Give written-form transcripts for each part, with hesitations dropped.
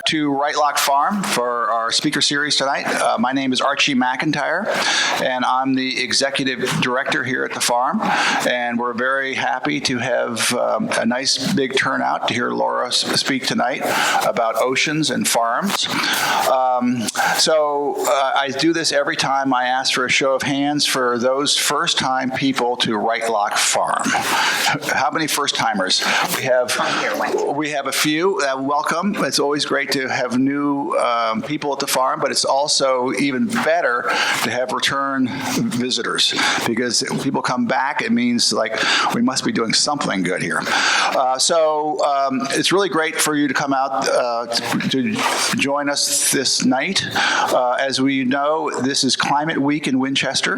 to Wright-Locke Farm for our speaker series tonight. My name is Archie McIntyre, and I'm the executive director here at the farm. And we're very happy to have a nice big turnout to hear Laura speak tonight about oceans and farms. I do this every time. I ask for a show of hands for those first-time people to Wright-Locke Farm. How many first-timers? We have a few. Welcome. It's always great to have new people at the farm, but it's also even better to have return visitors, because if people come back, it means like we must be doing something good here. It's really great for you to come out to join us this night. As we know, this is Climate Week in Winchester,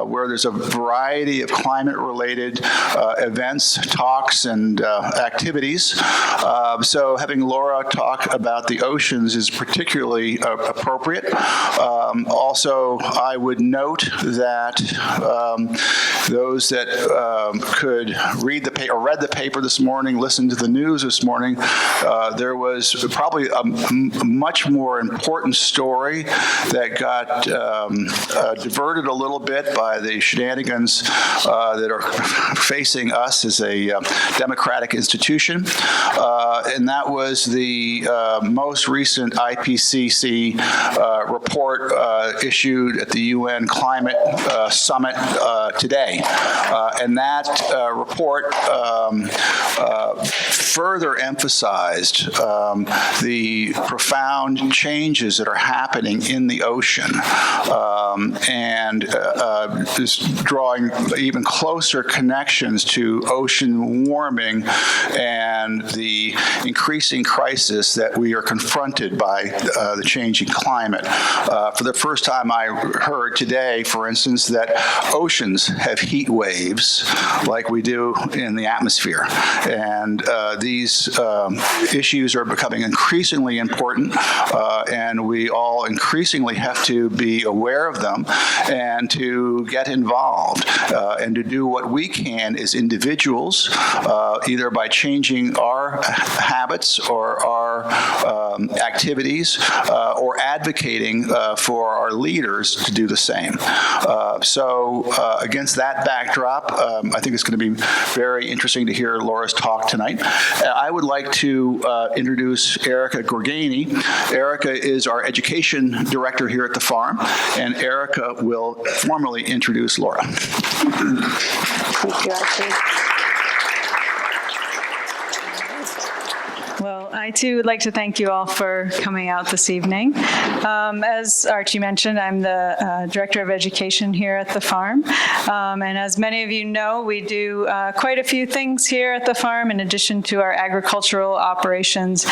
where there's a variety of climate-related events, talks, and activities. So having Laura talk about the oceans is particularly appropriate. Also, I would note that those that could read the paper this morning, listen to the news this morning, there was probably a much more important story that got diverted a little bit by the shenanigans that are facing us as a democratic institution, and that was the most recent IPCC report issued at the UN Climate Summit today. And that report further emphasized the profound changes that are happening in the ocean, and is drawing even closer connections to ocean warming and the increasing crisis that we are confronted by the changing climate. For the first time, I heard today, for instance, that oceans have heat waves like we do in the atmosphere. And these issues are becoming increasingly important, and we all increasingly have to be aware of them and to get involved and to do what we can as individuals, either by changing our habits or our activities, or advocating for our leaders to do the same. Against that backdrop, I think it's going to be very interesting to hear Laura's talk tonight. I would like to introduce Erica Gorgani. Erica is our education director here at the farm, and Erica will formally introduce Laura. Thank you, Archie. Well, I too would like to thank you all for coming out this evening. As Archie mentioned, I'm the Director of Education here at the farm. And as many of you know, we do quite a few things here at the farm in addition to our agricultural operations.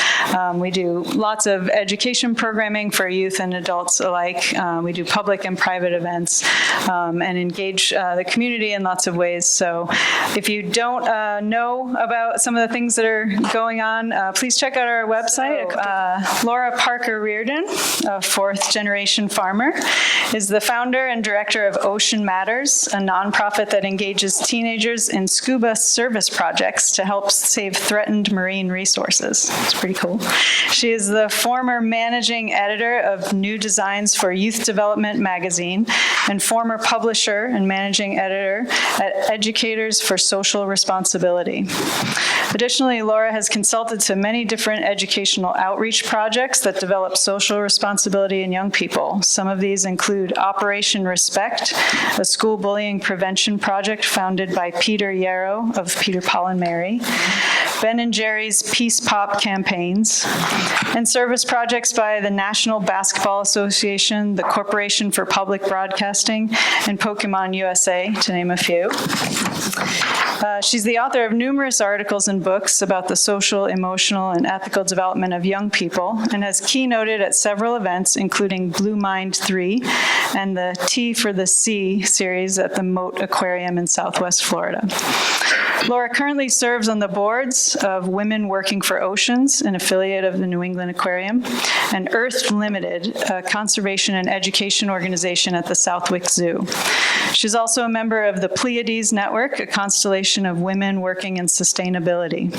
We do lots of education programming for youth and adults alike. We do public and private events and engage the community in lots of ways. So if you don't know about some of the things that are going on, please check out our website. Laura Parker Roerden, a fourth-generation farmer, is the founder and director of Ocean Matters, a nonprofit that engages teenagers in scuba service projects to help save threatened marine resources. It's pretty cool. She is the former managing editor of New Designs for Youth Development magazine and former publisher and managing editor at Educators for Social Responsibility. Additionally, Laura has consulted to many different educational outreach projects that develop social responsibility in young people. Some of these include Operation Respect, a school bullying prevention project founded by Peter Yarrow of Peter, Paul, and Mary, Ben & Jerry's Peace Pop campaigns, and service projects by the National Basketball Association, the Corporation for Public Broadcasting, and Pokemon USA, to name a few. She's the author of numerous articles and books about the social, emotional, and ethical development of young people, and has keynoted at several events, including Blue Mind 3 and the Tea for the Sea series at the Moat Aquarium in Southwest Florida. Laura currently serves on the boards of Women Working for Oceans, an affiliate of the New England Aquarium, and Earth Limited, a conservation and education organization at the Southwick Zoo. She's also a member of the Pleiades Network, a constellation of women working in sustainability.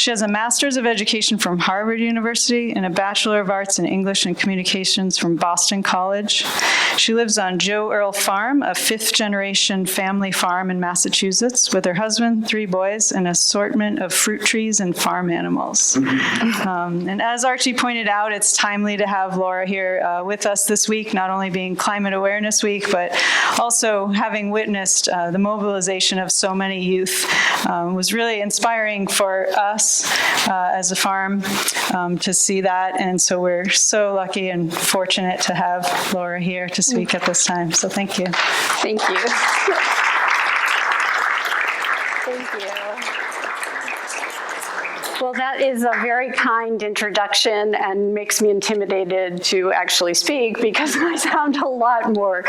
She has a Master's of Education from Harvard University and a Bachelor of Arts in English and Communications from Boston College. She lives on Joe Earl Farm, a fifth-generation family farm in Massachusetts, with her husband, 3 boys, and an assortment of fruit trees and farm animals. And as Archie pointed out, it's timely to have Laura here with us this week, not only being Climate Awareness Week, but also having witnessed the mobilization of so many youth. Was really inspiring for us as a farm to see that, and so we're so lucky and fortunate to have Laura here to speak at this time. So thank you. Thank you. Thank you. Well, that is a very kind introduction and makes me intimidated to actually speak because I sound a lot more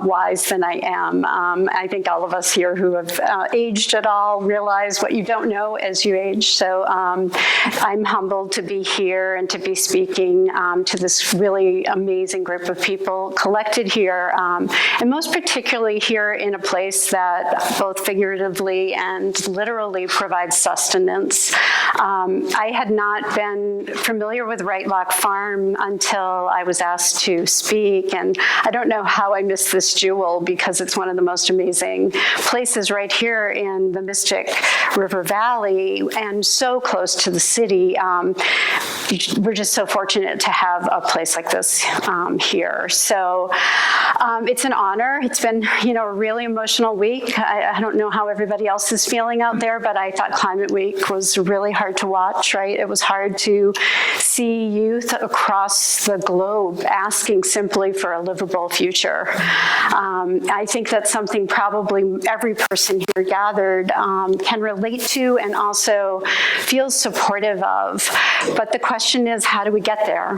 wise than I am. I think all of us here who have aged at all realize what you don't know as you age. So I'm humbled to be here and to be speaking to this really amazing group of people collected here, and most particularly here in a place that both figuratively and literally provides sustenance. I had not been familiar with Wright-Locke Farm until I was asked to speak, and I don't know how I missed this jewel because it's one of the most amazing places right here in the Mystic River Valley and so close to the city. We're just so fortunate to have a place like this here. So it's an honor. It's been, a really emotional week. I don't know how everybody else is feeling out there, but I thought Climate Week was really hard to watch, right? It was hard to see youth across the globe asking simply for a livable future. I think that's something probably every person here gathered can relate to and also feels supportive of. But the question is, how do we get there?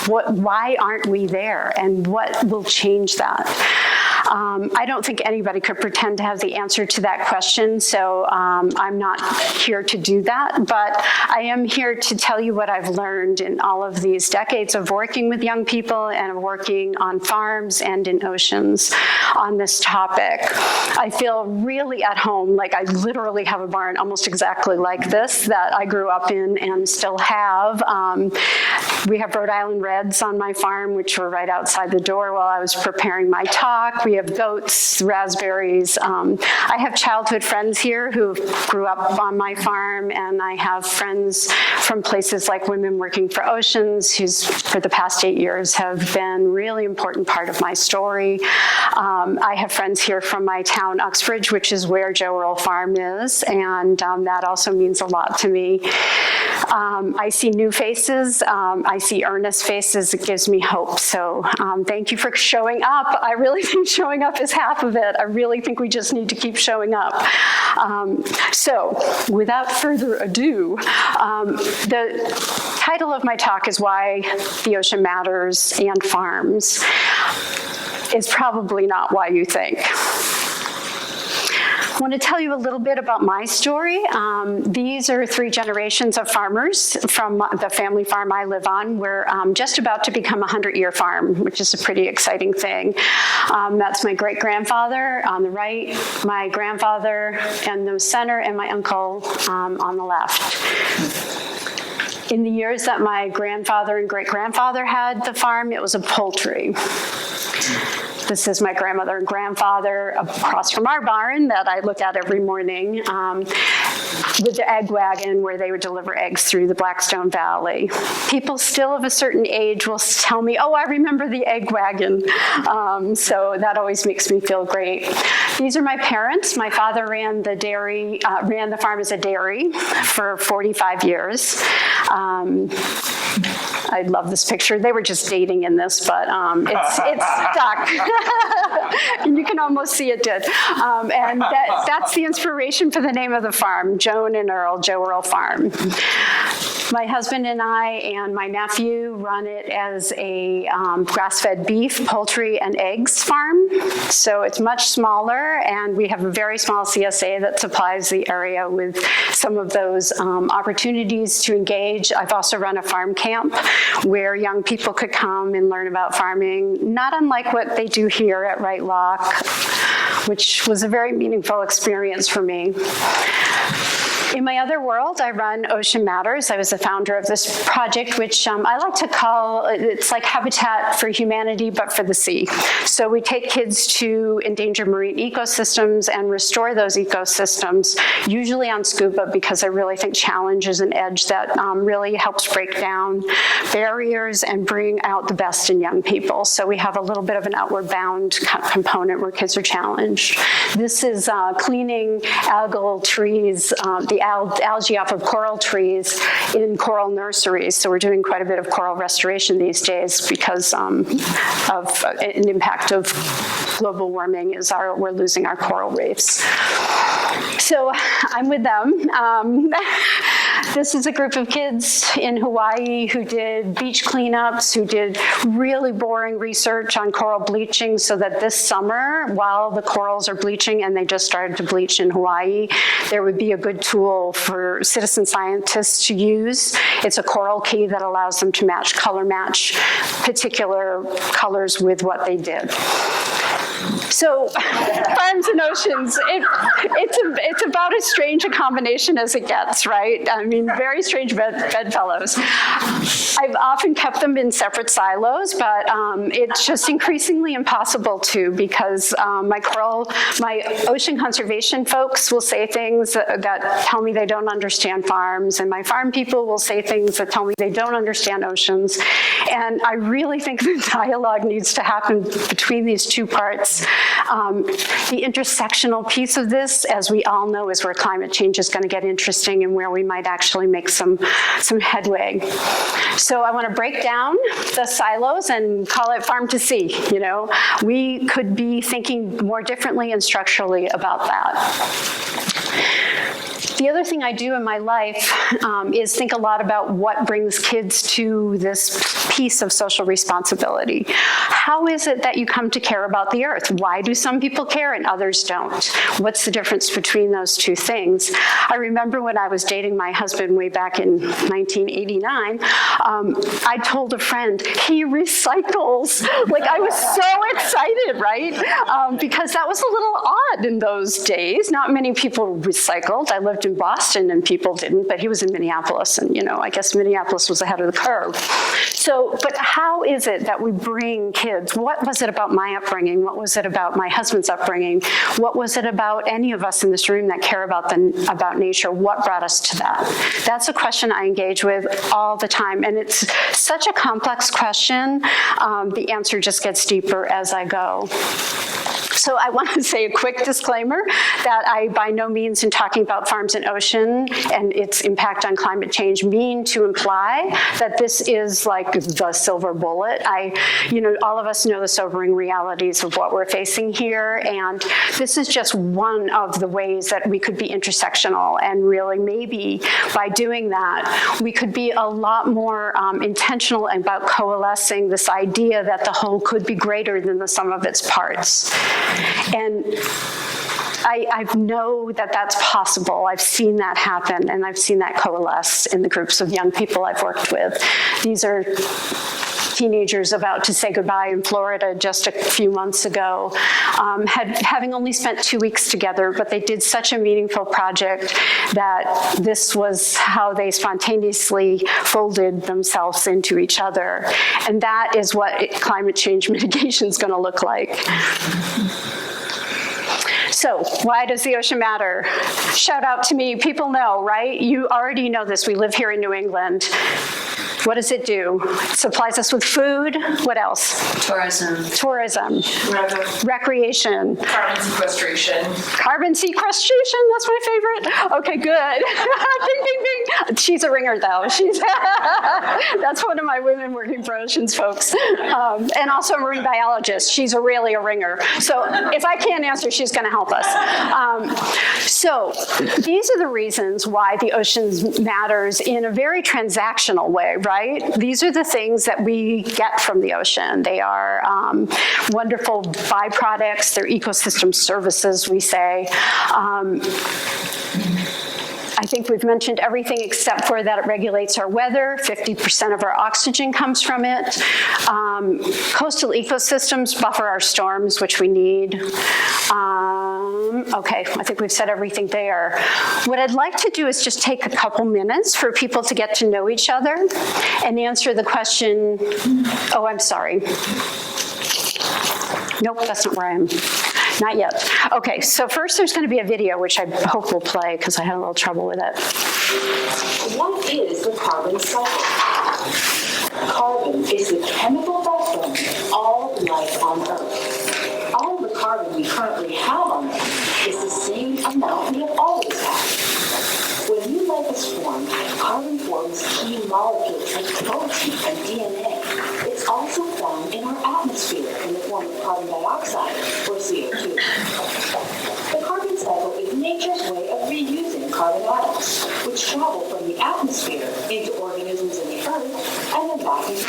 Why aren't we there? And what will change that? I don't think anybody could pretend to have the answer to that question, so I'm not here to do that, but I am here to tell you what I've learned in all of these decades of working with young people and of working on farms and in oceans on this topic. I feel really at home, like I literally have a barn almost exactly like this that I grew up in and still have. We have Rhode Island Reds on my farm, which were right outside the door while I was preparing my talk. We have goats, raspberries. I have childhood friends here who grew up on my farm, and I have friends from places like Women Working for Oceans, who's for the past 8 years have been really important part of my story. I have friends here from my town, Uxbridge, which is where Joe Earl Farm is, and that also means a lot to me. I see new faces. I see earnest faces. It gives me hope. So thank you for showing up. I really think showing up is half of it. I really think we just need to keep showing up. So without further ado, the title of my talk is Why the Ocean Matters and Farms. Is probably not why you think. I want to tell you a little bit about my story. These are 3 generations of farmers from the family farm I live on. We're just about to become a 100-year farm, which is a pretty exciting thing. That's my great-grandfather on the right, my grandfather in the center, and my uncle on the left. In the years that my grandfather and great-grandfather had the farm, it was a poultry. This is my grandmother and grandfather across from our barn that I look at every morning with the egg wagon where they would deliver eggs through the Blackstone Valley. People still of a certain age will tell me, oh, I remember the egg wagon. So that always makes me feel great. These are my parents. My father ran the farm as a dairy for 45 years. I love this picture. They were just dating in this, but it's stuck. And you can almost see it did. And that's the inspiration for the name of the farm, Joan and Earl, Joe Earl Farm. My husband and I and my nephew run it as a grass-fed beef, poultry, and eggs farm. So it's much smaller, and we have a very small CSA that supplies the area with some of those opportunities to engage. I've also run a farm camp where young people could come and learn about farming, not unlike what they do here at Wright-Locke, which was a very meaningful experience for me. In my other world, I run Ocean Matters. I was the founder of this project, which I like to call, it's like Habitat for Humanity, but for the sea. So we take kids to endangered marine ecosystems and restore those ecosystems, usually on scuba, because I really think challenge is an edge that really helps break down barriers and bring out the best in young people. So we have a little bit of an outward bound component where kids are challenged. This is cleaning algal trees, the algae off of coral trees in coral nurseries. So we're doing quite a bit of coral restoration these days because of an impact of global warming is we're losing our coral reefs. So I'm with them. This is a group of kids in Hawaii who did beach cleanups, who did really boring research on coral bleaching so that this summer, while the corals are bleaching, and they just started to bleach in Hawaii, there would be a good tool for citizen scientists to use. It's a coral key that allows them to color match particular colors with what they did. So farms and oceans, it's about as strange a combination as it gets, right? I mean, very strange bedfellows. I've often kept them in separate silos, but it's just increasingly impossible to, because my ocean conservation folks will say things that tell me they don't understand farms, and my farm people will say things that tell me they don't understand oceans. And I really think the dialogue needs to happen between these two parts. The intersectional piece of this, as we all know, is where climate change is going to get interesting and where we might actually make some headway. So I want to break down the silos and call it farm to sea. You know, we could be thinking more differently and structurally about that. The other thing I do in my life is think a lot about what brings kids to this piece of social responsibility. How is it that you come to care about the earth? Why do some people care and others don't? What's the difference between those two things? I remember when I was dating my husband way back in 1989, I told a friend, he recycles. Like, I was so excited, right? Because that was a little odd in those days. Not many people recycled. I lived in Boston and people didn't, but he was in Minneapolis, and I guess Minneapolis was ahead of the curve. So, but how is it that we bring kids? What was it about my upbringing? What was it about my husband's upbringing? What was it about any of us in this room that care about nature? What brought us to that? That's a question I engage with all the time, and it's such a complex question. The answer just gets deeper as I go. So I want to say a quick disclaimer that I by no means in talking about farms and ocean and its impact on climate change mean to imply that this is like the silver bullet. All of us know the sobering realities of what we're facing here, and this is just one of the ways that we could be intersectional, and really maybe by doing that, we could be a lot more intentional about coalescing this idea that the whole could be greater than the sum of its parts. And I know that that's possible. I've seen that happen, and I've seen that coalesce in the groups of young people I've worked with. These are teenagers about to say goodbye in Florida just a few months ago, having only spent 2 weeks together, but they did such a meaningful project that this was how they spontaneously folded themselves into each other. And that is what climate change mitigation is going to look like. So why does the ocean matter? Shout out to me. People know, right? You already know this. We live here in New England. What does it do? It supplies us with food. What else? Tourism. Recreation. Carbon sequestration. Carbon sequestration, that's my favorite. Okay, good. Ding, ding, ding. She's a ringer, though. That's one of my women working for oceans folks. And also a marine biologist. She's really a ringer. So if I can't answer, she's going to help us. So these are the reasons why the oceans matters in a very transactional way, right? These are the things that we get from the ocean. They are wonderful byproducts. They're ecosystem services, we say. I think we've mentioned everything except for that it regulates our weather. 50% of our oxygen comes from it. Coastal ecosystems buffer our storms, which we need. Okay, I think we've said everything there. What I'd like to do is just take a couple minutes for people to get to know each other and answer the question, oh, I'm sorry. Nope, that's not where I am. Not yet. Okay, so first there's going to be a video, which I hope will play because I had a little trouble with it. What is the carbon cycle? Carbon is the chemical backbone of all life on Earth. All the carbon we currently have on Earth is the same amount we have always had. When new life is formed, carbon forms key molecules like protein and DNA. It's also found in our atmosphere in the form of carbon dioxide, or CO2. The carbon cycle is nature's way of reusing carbon atoms, which travel from the atmosphere into organisms in the earth and then back into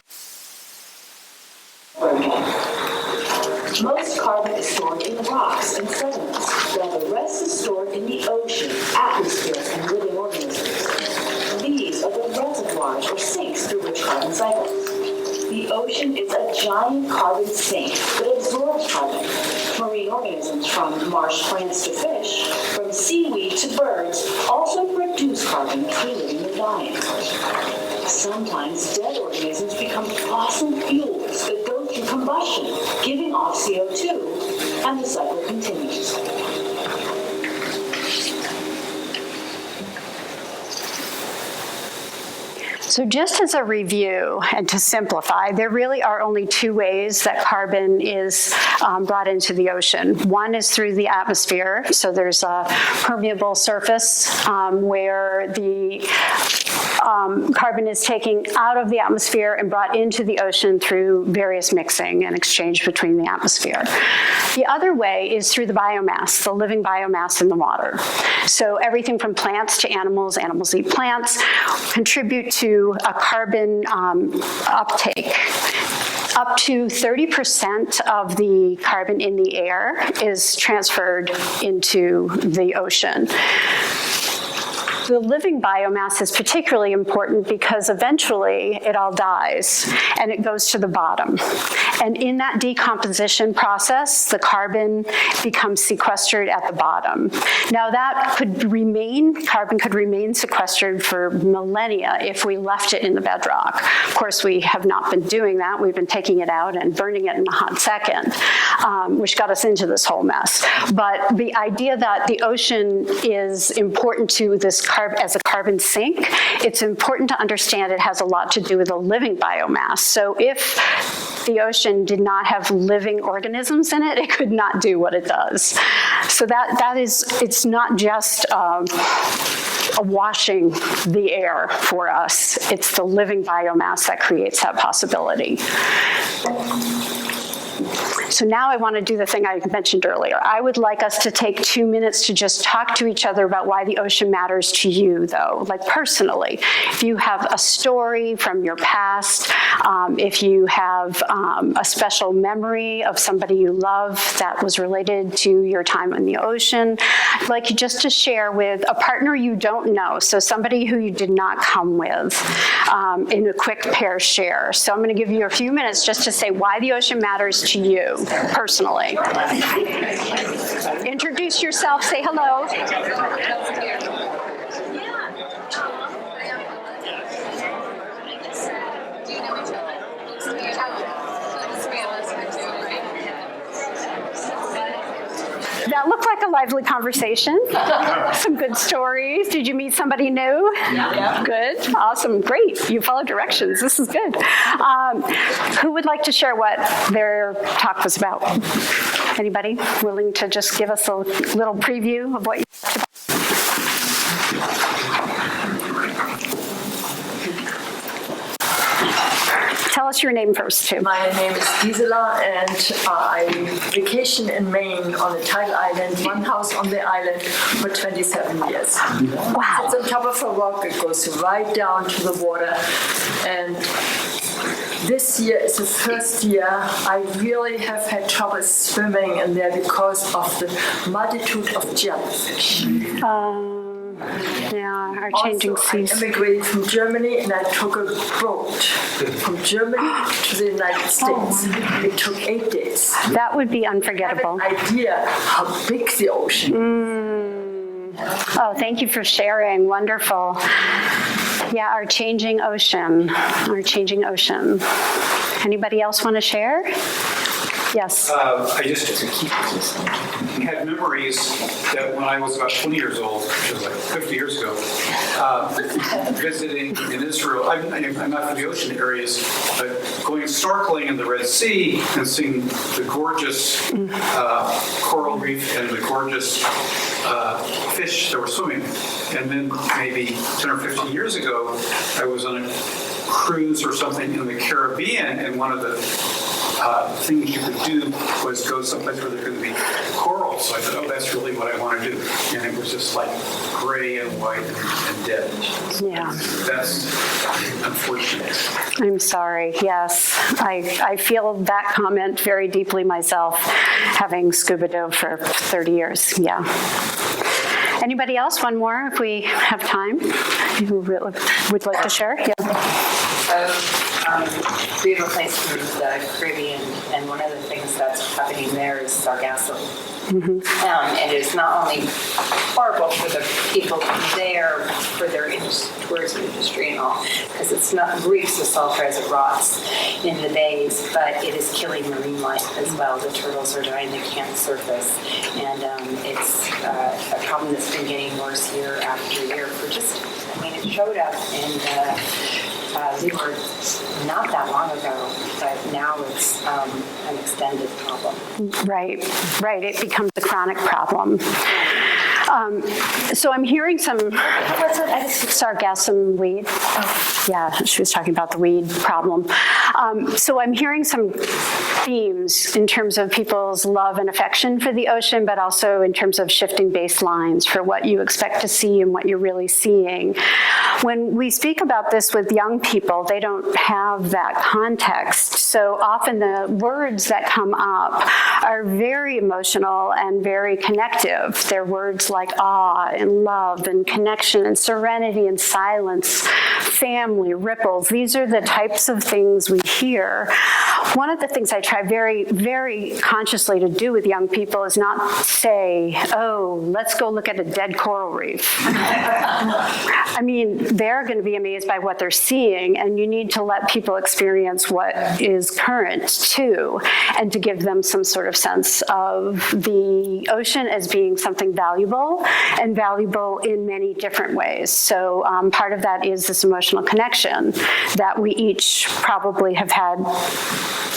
Most carbon is stored in rocks and sediments, while the rest is stored in the ocean, atmosphere, and living organisms. These are the reservoirs or sinks through which carbon cycles. The ocean is a giant carbon sink that absorbs carbon. Marine organisms, from marsh plants to fish, from seaweed to birds, also produce carbon through living and dying. Sometimes dead organisms become fossil fuels that go through combustion, giving off CO2, and the cycle continues. So just as a review and to simplify, there really are only two ways that carbon is brought into the ocean. One is through the atmosphere. So there's a permeable surface where the carbon is taken out of the atmosphere and brought into the ocean through various mixing and exchange between the atmosphere. The other way is through the biomass, the living biomass in the water. So everything from plants to animals, animals eat plants, contribute to a carbon uptake. Up to 30% of the carbon in the air is transferred into the ocean. The living biomass is particularly important because eventually it all dies and it goes to the bottom. And in that decomposition process, the carbon becomes sequestered at the bottom. Now that could remain, carbon could remain sequestered for millennia if we left it in the bedrock. Of course, we have not been doing that. We've been taking it out and burning it in a hot second, which got us into this whole mess. But the idea that the ocean is important to this as a carbon sink, it's important to understand it has a lot to do with the living biomass. So if the ocean did not have living organisms in it, it could not do what it does. So that is, it's not just washing the air for us. It's the living biomass that creates that possibility. So now I want to do the thing I mentioned earlier. I would like us to take 2 minutes to just talk to each other about why the ocean matters to you, though, like personally. If you have a story from your past, if you have a special memory of somebody you love that was related to your time in the ocean, I'd like you just to share with a partner you don't know, so somebody who you did not come with, in a quick pair share. So I'm going to give you a few minutes just to say why the ocean matters to you personally. Introduce yourself, say hello. That looked like a lively conversation. Some good stories. Did you meet somebody new? Yeah. Good. Awesome. Great. You followed directions. This is good. Who would like to share what their talk was about? Anybody willing to just give us a little preview of what you talked about? Tell us your name first, too. My name is Gisela, and I vacation in Maine on a tidal island, one house on the island for 27 years. Wow. It's on top of a rock. It goes right down to the water. And this year is the first year I really have had trouble swimming in there because of the multitude of jellyfish. Yeah, our changing seas. I immigrated from Germany and I took a boat from Germany to the United States. It took 8 days. That would be I unforgettable. have an idea how big the ocean is. Oh, thank you for sharing. Wonderful. Yeah, our changing ocean. Our changing ocean. Anybody else want to share? Yes. I just had memories that when I was about 20 years old, which was like 50 years ago, visiting in Israel. I'm not from the ocean areas, but going snorkeling in the Red Sea and seeing the gorgeous coral reef and the gorgeous fish that were swimming. And then maybe 10 or 15 years ago, I was on a cruise or something in the Caribbean, and one of the things you could do was go someplace where there could be coral. So I thought, oh, that's really what I want to do. And it was just like gray and white and dead. Yeah. That's unfortunate. I'm sorry. Yes. I feel that comment very deeply myself, having scuba dove for 30 years. Yeah. Anybody else? One more if we have time. Who would like to share? Yeah. We have a place in the Caribbean, and one of the things that's happening there is sargassum. And it's not only horrible for the people there, for their tourism industry and all, because it's not breaks the sulfur as it rots in the bays, but it is killing marine life as well. The turtles are dying; they can't surface, and it's a problem that's been getting worse year after year. It showed up in. We were not that long ago, but now it's an extended problem. Right. It becomes a chronic problem. So I'm hearing some sargassum weed. Yeah, she was talking about the weed problem. So I'm hearing some themes in terms of people's love and affection for the ocean, but also in terms of shifting baselines for what you expect to see and what you're really seeing. When we speak about this with young people, they don't have that context. So often the words that come up are very emotional and very connective. They're words like awe and love and connection and serenity and silence, family, ripples. These are the types of things we hear. One of the things I try very, very consciously to do with young people is not say, oh, let's go look at a dead coral reef. I mean, they're going to be amazed by what they're seeing, and you need to let people experience what is current too, and to give them some sort of sense of the ocean as being something valuable, and valuable in many different ways. So part of that is this emotional connection that we each probably have had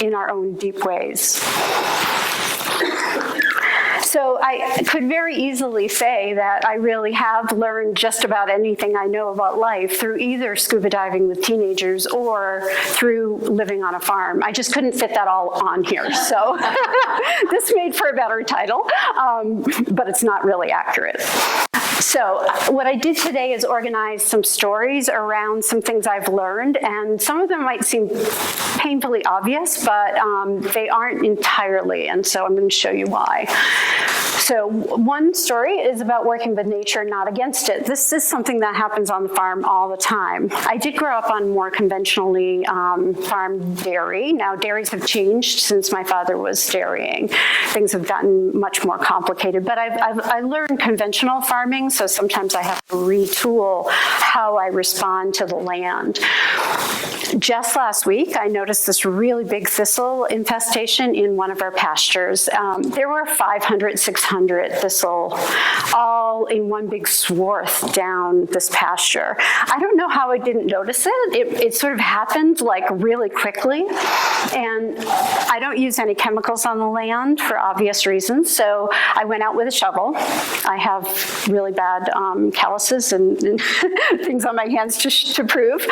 in our own deep ways. So I could very easily say that I really have learned just about anything I know about life through either scuba diving with teenagers or through living on a farm. I just couldn't fit that all on here. So this made for a better title, but it's not really accurate. So what I did today is organize some stories around some things I've learned, and some of them might seem painfully obvious, but they aren't entirely, and so I'm going to show you why. So one story is about working with nature, not against it. This is something that happens on the farm all the time. I did grow up on more conventionally farmed dairy. Now dairies have changed since my father was dairying. Things have gotten much more complicated, but I learned conventional farming, so sometimes I have to retool how I respond to the land. Just last week, I noticed this really big thistle infestation in one of our pastures. There were 500, 600 thistle all in one big swath down this pasture. I don't know how I didn't notice it. It sort of happened like really quickly. And I don't use any chemicals on the land for obvious reasons. So I went out with a shovel. I have really bad calluses and things on my hands to prove.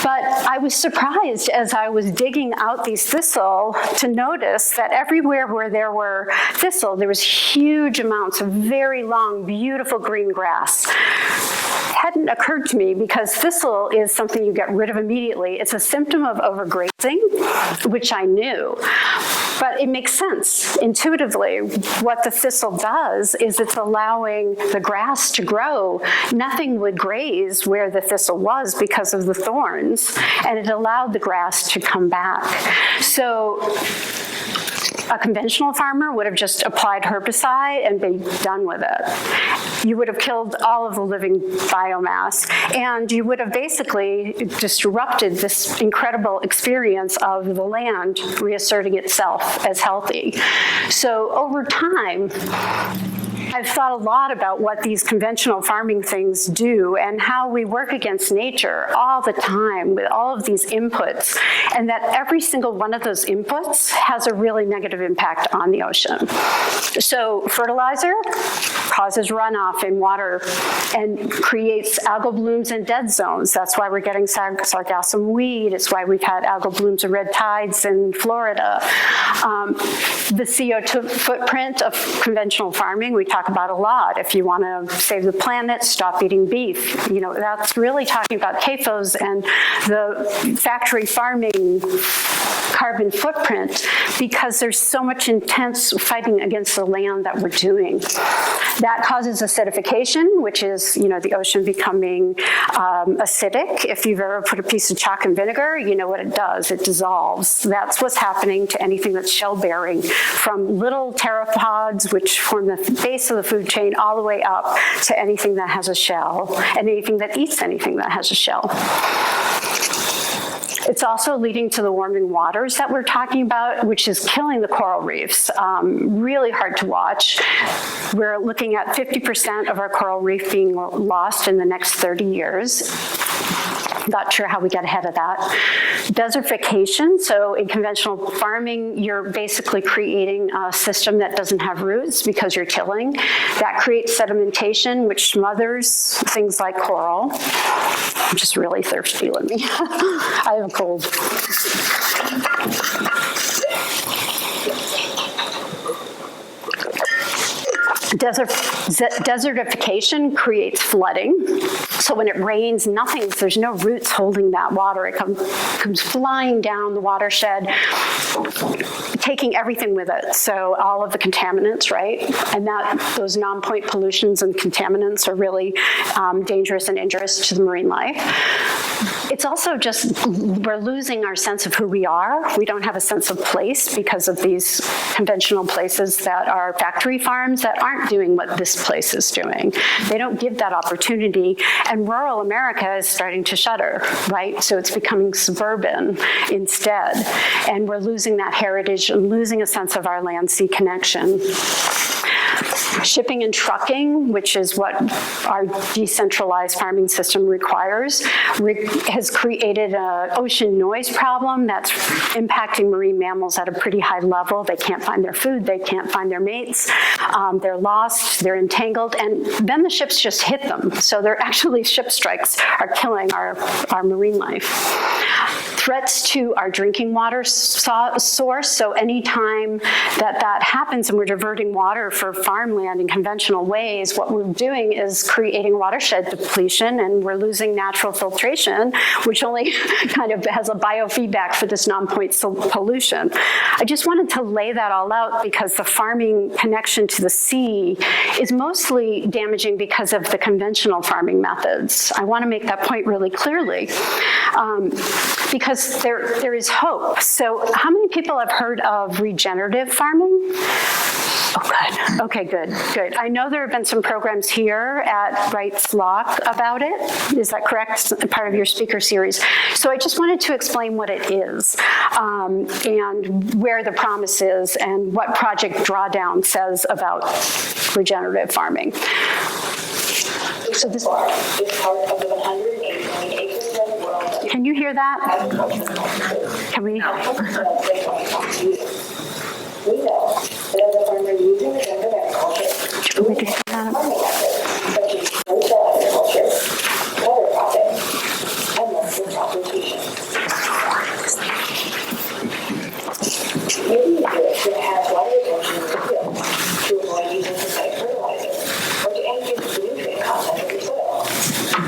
But I was surprised as I was digging out these thistle to notice that everywhere where there were thistle, there was huge amounts of very long, beautiful green grass. It hadn't occurred to me because thistle is something you get rid of immediately. It's a symptom of overgrazing, which I knew. But it makes sense intuitively. What the thistle does is it's allowing the grass to grow. Nothing would graze where the thistle was because of the thorns, and it allowed the grass to come back. So a conventional farmer would have just applied herbicide and been done with it. You would have killed all of the living biomass, and you would have basically disrupted this incredible experience of the land reasserting itself as healthy. So over time, I've thought a lot about what these conventional farming things do and how we work against nature all the time with all of these inputs, and that every single one of those inputs has a really negative impact on the ocean. So fertilizer causes runoff in water and creates algal blooms and dead zones. That's why we're getting sargassum weed. It's why we've had algal blooms and red tides in Florida. The CO2 footprint of conventional farming, we talk about a lot. If you want to save the planet, stop eating beef. You know, that's really talking about CAFOs and the factory farming carbon footprint, because there's so much intense fighting against the land that we're doing. That causes acidification, which is, you know, the ocean becoming acidic. If you've ever put a piece of chalk and vinegar, you know what it does. It dissolves. That's what's happening to anything that's shell-bearing, from little pteropods, which form the base of the food chain, all the way up to anything that has a shell, and anything that eats anything that has a shell. It's also leading to the warming waters that we're talking about, which is killing the coral reefs. Really hard to watch. We're looking at 50% of our coral reef being lost in the next 30 years. Not sure how we get ahead of that. Desertification, so in conventional farming, you're basically creating a system that doesn't have roots because you're tilling. That creates sedimentation, which smothers things like coral. I'm just really thirsty, let me. I have a cold. Desertification creates flooding. So when it rains, there's no roots holding that water. It comes flying down the watershed, taking everything with it. So all of the contaminants, right? And those non-point pollutions and contaminants are really dangerous and injurious to the marine life. It's also just, we're losing our sense of who we are. We don't have a sense of place because of these conventional places that are factory farms that aren't doing what this place is doing. They don't give that opportunity. And rural America is starting to shudder, right? So it's becoming suburban instead. And we're losing that heritage and losing a sense of our land-sea connection. Shipping and trucking, which is what our decentralized farming system requires, has created an ocean noise problem that's impacting marine mammals at a pretty high level. They can't find their food, they can't find their mates, they're lost, they're entangled, and then the ships just hit them. So they're actually, ship strikes are killing our marine life. Threats to our drinking water source, so anytime that happens and we're diverting water for farmland in conventional ways, what we're doing is creating watershed depletion, and we're losing natural filtration, which only kind of has a biofeedback for this non-point pollution. I just wanted to lay that all out because the farming connection to the sea is mostly damaging because of the conventional farming methods. I want to make that point really clearly because there is hope. So how many people have heard of regenerative farming? Oh, good. Okay, good. I know there have been some programs here at Wright-Locke about it. Is that correct? Part of your speaker series. So I just wanted to explain what it is and where the promise is and what Project Drawdown says about regenerative farming. So this. Can you hear that? Can we? We know that as a farmer using regenerative agriculture, farming methods such as no-till agriculture, water cropping, and multiple crop rotation. Maybe you do it to have water retention in the field, to avoid using synthetic fertilizer, or to increase the nutrient content of the soil.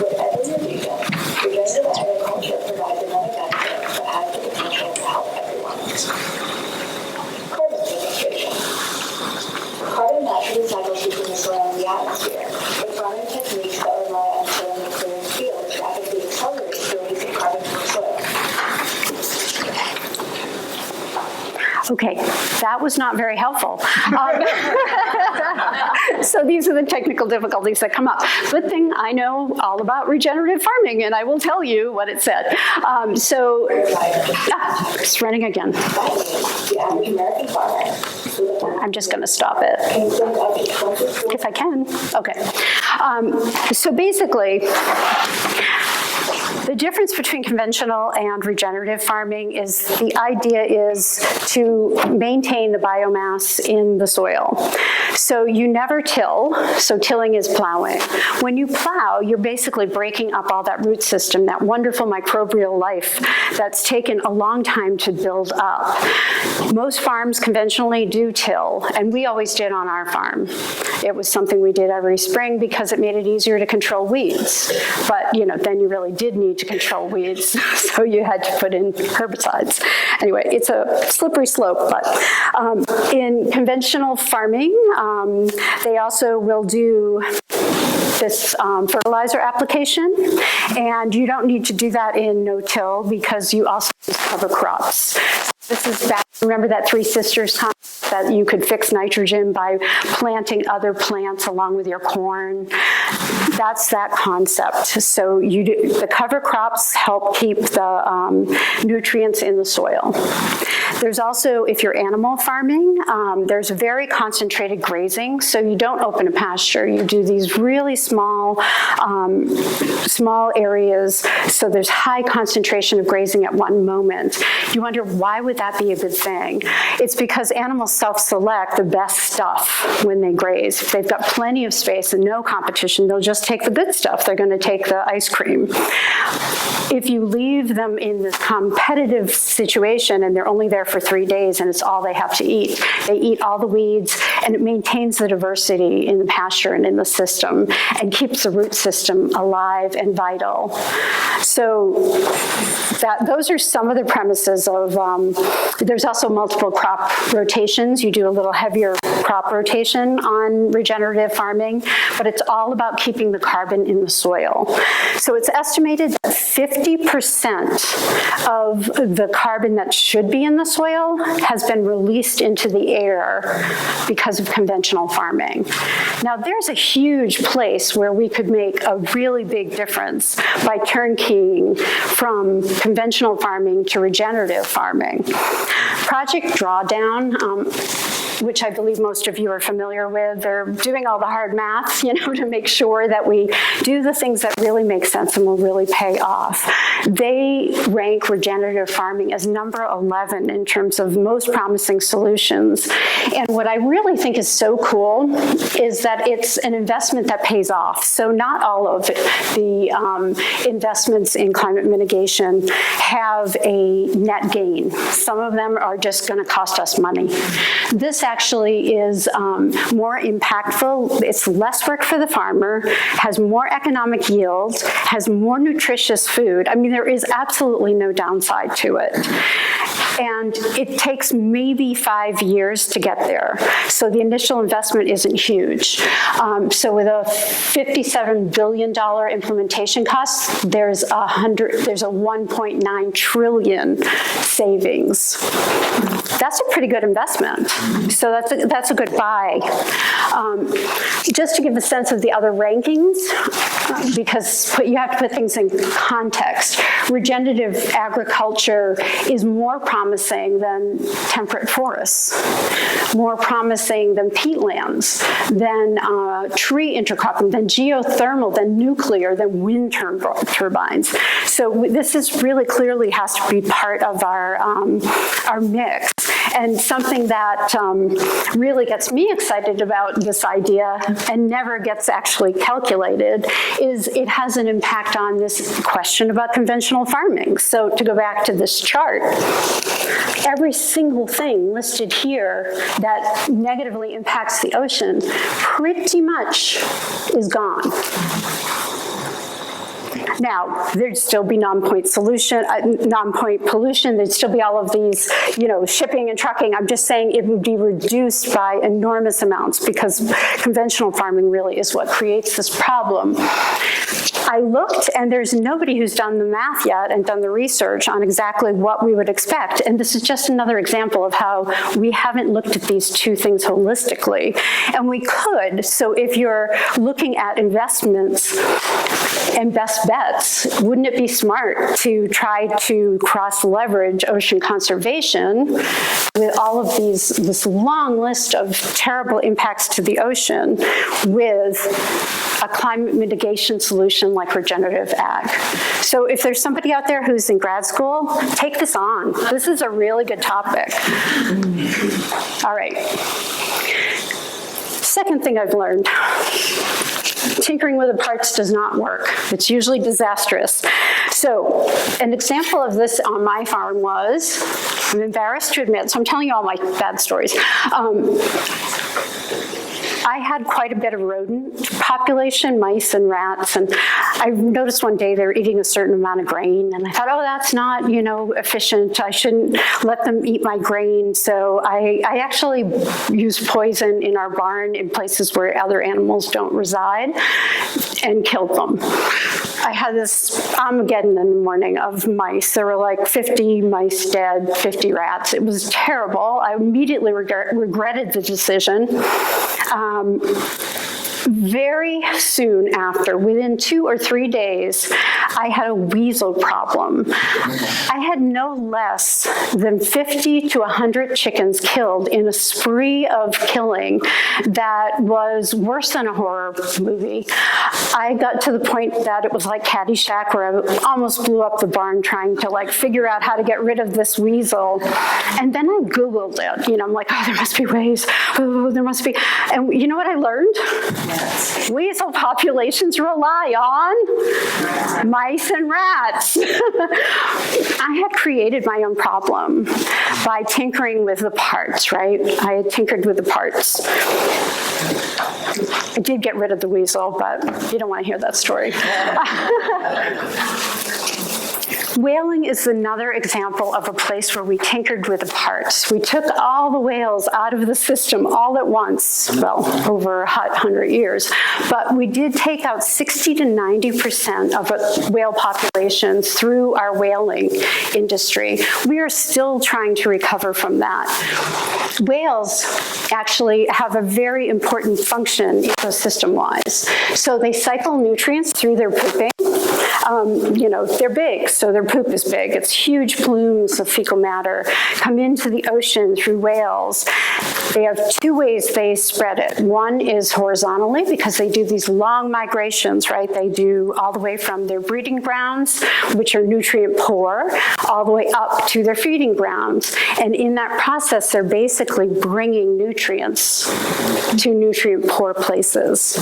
Whatever your reason, regenerative agriculture provides another benefit that has the potential to help everyone. Okay, that was not very helpful. So these are the technical difficulties that come up. Good thing I know all about regenerative farming, and I will tell you what it said. It's running again. The average American farmer. I'm just going to stop it. If I can. Okay. So basically, the difference between conventional and regenerative farming is the idea is to maintain the biomass in the soil. So you never till, so tilling is plowing. When you plow, you're basically breaking up all that root system, that wonderful microbial life that's taken a long time to build up. Most farms conventionally do till, and we always did on our farm. It was something we did every spring because it made it easier to control weeds. But, then you really did need to control weeds, so you had to put in herbicides. Anyway, it's a slippery slope, but in conventional farming, they also will do this fertilizer application, and you don't need to do that in no-till because you also use cover crops. This is back, remember that Three Sisters concept that you could fix nitrogen by planting other plants along with your corn? That's that concept. So the cover crops help keep the nutrients in the soil. There's also, if you're animal farming, there's very concentrated grazing. So you don't open a pasture. You do these really small areas. So there's high concentration of grazing at one moment. You wonder, why would that be a good thing? It's because animals self-select the best stuff when they graze. If they've got plenty of space and no competition, they'll just take the good stuff. They're going to take the ice cream. If you leave them in this competitive situation and they're only there for 3 days and it's all they have to eat, they eat all the weeds, and it maintains the diversity in the pasture and in the system and keeps the root system alive and vital. So those are some of the premises of, there's also multiple crop rotations. You do a little heavier crop rotation on regenerative farming, but it's all about keeping the carbon in the soil. So it's estimated that 50% of the carbon that should be in the soil has been released into the air because of conventional farming. Now, there's a huge place where we could make a really big difference by turnkeying from conventional farming to regenerative farming. Project Drawdown, which I believe most of you are familiar with, they're doing all the hard math, to make sure that we do the things that really make sense and will really pay off. They rank regenerative farming as number 11 in terms of most promising solutions. And what I really think is so cool is that it's an investment that pays off. So not all of the investments in climate mitigation have a net gain. Some of them are just going to cost us money. This actually is more impactful. It's less work for the farmer, has more economic yield, has more nutritious food. I mean, there is absolutely no downside to it. And it takes maybe 5 years to get there. So the initial investment isn't huge. So with a $57 billion implementation cost, there's a 1.9 trillion savings. That's a pretty good investment. So that's a good buy. Just to give a sense of the other rankings, because you have to put things in context. Regenerative agriculture is more promising than temperate forests, more promising than peatlands, than tree intercropping, than geothermal, than nuclear, than wind turbines. So this is really clearly has to be part of our mix. And something that really gets me excited about this idea and never gets actually calculated is it has an impact on this question about conventional farming. So to go back to this chart, every single thing listed here that negatively impacts the ocean pretty much is gone. Now, there'd still be non-point pollution. There'd still be all of these, shipping and trucking. I'm just saying it would be reduced by enormous amounts because conventional farming really is what creates this problem. I looked, and there's nobody who's done the math yet and done the research on exactly what we would expect. And this is just another example of how we haven't looked at these two things holistically. And we could. So if you're looking at investments and best bets, wouldn't it be smart to try to cross-leverage ocean conservation with all of this long list of terrible impacts to the ocean with a climate mitigation solution like regenerative ag? So if there's somebody out there who's in grad school, take this on. This is a really good topic. All right. Second thing I've learned. Tinkering with the parts does not work. It's usually disastrous. So an example of this on my farm was, I'm embarrassed to admit, so I'm telling you all my bad stories. I had quite a bit of rodent population, mice and rats, and I noticed one day they were eating a certain amount of grain, and I thought, oh, that's not, efficient. I shouldn't let them eat my grain. So I actually used poison in our barn in places where other animals don't reside and killed them. I had this Armageddon in the morning of mice. There were like 50 mice dead, 50 rats. It was terrible. I immediately regretted the decision. Very soon after, within 2 or 3 days, I had a weasel problem. I had no less than 50 to 100 chickens killed in a spree of killing that was worse than a horror movie. I got to the point that it was like Caddyshack, where I almost blew up the barn trying to figure out how to get rid of this weasel. And then I Googled it. I'm like, oh, there must be ways. Oh, there must be. And you know what I learned? Weasel populations rely on mice and rats. I had created my own problem by tinkering with the parts, right? I had tinkered with the parts. I did get rid of the weasel, but you don't want to hear that story. Whaling is another example of a place where we tinkered with the parts. We took all the whales out of the system all at once, well, over 100 years, but we did take out 60 to 90% of whale populations through our whaling industry. We are still trying to recover from that. Whales actually have a very important function ecosystem-wise. So they cycle nutrients through their pooping. They're big, so their poop is big. It's huge plumes of fecal matter come into the ocean through whales. They have 2 ways they spread it. One is horizontally, because they do these long migrations, right? They do all the way from their breeding grounds, which are nutrient poor, all the way up to their feeding grounds. And in that process, they're basically bringing nutrients to nutrient poor places.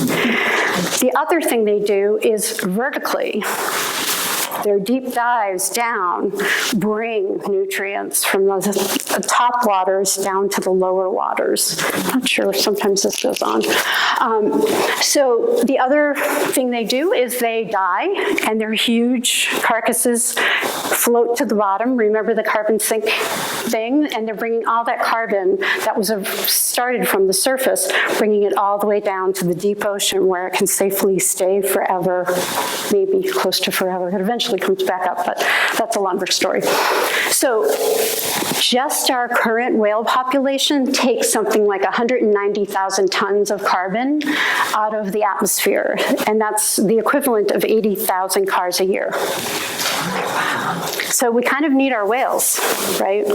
The other thing they do is vertically. Their deep dives down bring nutrients from the top waters down to the lower waters. I'm not sure, sometimes this goes on. So the other thing they do is they die, and their huge carcasses float to the bottom. Remember the carbon sink thing? And they're bringing all that carbon that was started from the surface, bringing it all the way down to the deep ocean where it can safely stay forever, maybe close to forever. It eventually comes back up, but that's a longer story. So just our current whale population takes something like 190,000 tons of carbon out of the atmosphere, and that's the equivalent of 80,000 cars a year. So we kind of need our whales, right?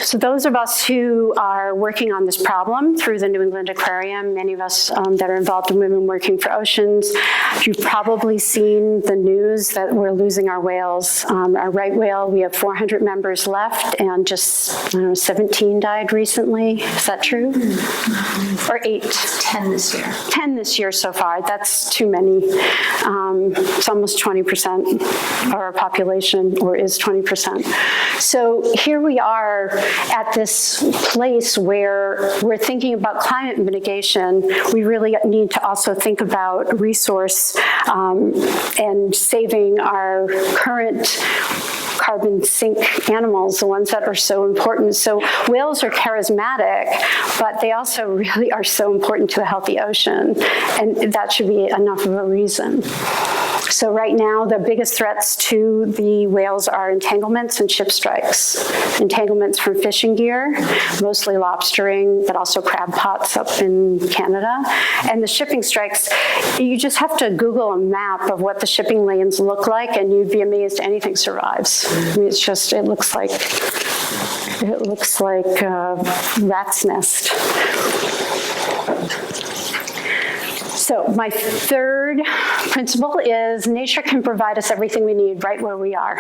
So those of us who are working on this problem through the New England Aquarium, many of us that are involved in Women Working for Oceans, you've probably seen the news that we're losing our whales. Our right whale, we have 400 members left, and just 17 died recently. Is that true? Or 8? 10 this year. 10 this year so far. That's too many. It's almost 20% of our population, or is 20%. So here we are at this place where we're thinking about climate mitigation. We really need to also think about resource and saving our current carbon sink animals, the ones that are so important. So whales are charismatic, but they also really are so important to a healthy ocean, and that should be enough of a reason. So right now, the biggest threats to the whales are entanglements and ship strikes. Entanglements from fishing gear, mostly lobstering, but also crab pots up in Canada. And the shipping strikes, you just have to Google a map of what the shipping lanes look like, and you'd be amazed anything survives. I mean, it looks like a rat's nest. So my third principle is nature can provide us everything we need right where we are.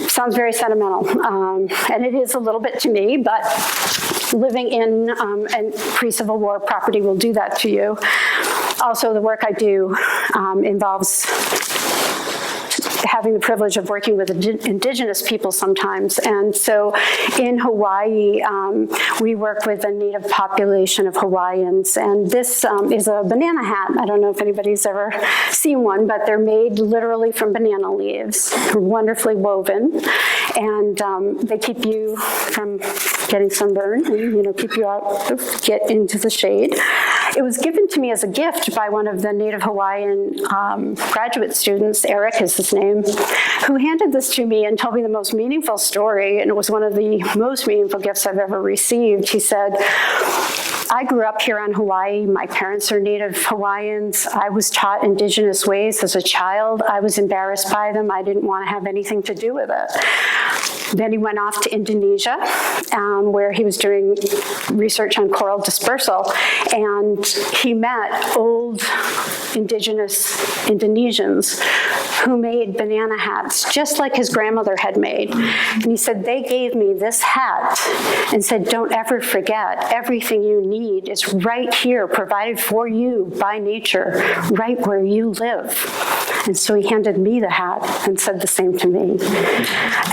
Sounds very sentimental, and it is a little bit to me, but living in and pre-Civil War property will do that to you. Also, the work I do involves having the privilege of working with indigenous people sometimes. And so in Hawaii, we work with the native population of Hawaiians. And this is a banana hat. I don't know if anybody's ever seen one, but they're made literally from banana leaves, wonderfully woven. And they keep you from getting sunburned and, keep you out, get into the shade. It was given to me as a gift by one of the Native Hawaiian graduate students, Eric is his name, who handed this to me and told me the most meaningful story, and it was one of the most meaningful gifts I've ever received. He said, I grew up here on Hawaii. My parents are Native Hawaiians. I was taught indigenous ways as a child. I was embarrassed by them. I didn't want to have anything to do with it. Then he went off to Indonesia, where he was doing research on coral dispersal, and he met old indigenous Indonesians who made banana hats just like his grandmother had made. And he said, they gave me this hat and said, don't ever forget, everything you need is right here, provided for you by nature, right where you live. And so he handed me the hat and said the same to me.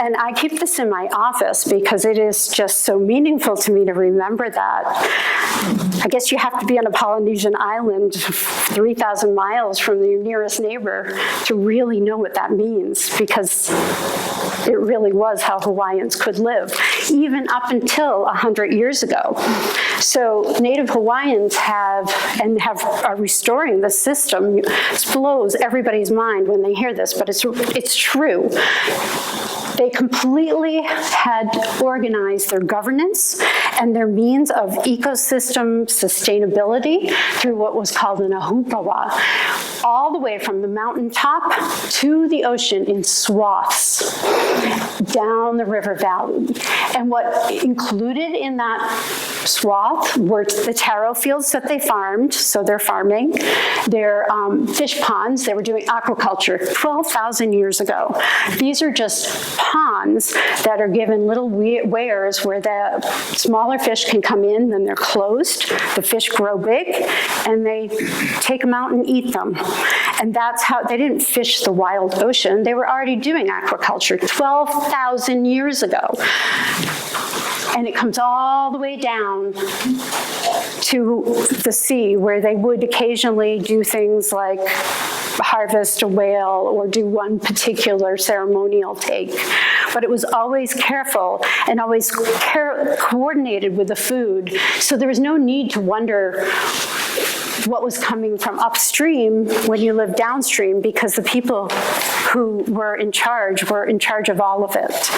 And I keep this in my office because it is just so meaningful to me to remember that. I guess you have to be on a Polynesian island 3,000 miles from your nearest neighbor to really know what that means, because it really was how Hawaiians could live, even up until 100 years ago. So Native Hawaiians are restoring the system. It blows everybody's mind when they hear this, but it's true. They completely had organized their governance and their means of ecosystem sustainability through what was called an ahupua'a, all the way from the mountaintop to the ocean in swaths down the river valley. And what included in that swath were the taro fields that they farmed, so they're farming, their fish ponds, they were doing aquaculture 12,000 years ago. These are just ponds that are given little weirs where the smaller fish can come in, then they're closed, the fish grow big, and they take them out and eat them. And that's how, they didn't fish the wild ocean, they were already doing aquaculture 12,000 years ago. And it comes all the way down to the sea, where they would occasionally do things like harvest a whale or do one particular ceremonial take. But it was always careful and always coordinated with the food. So there was no need to wonder what was coming from upstream when you lived downstream, because the people who were in charge of all of it.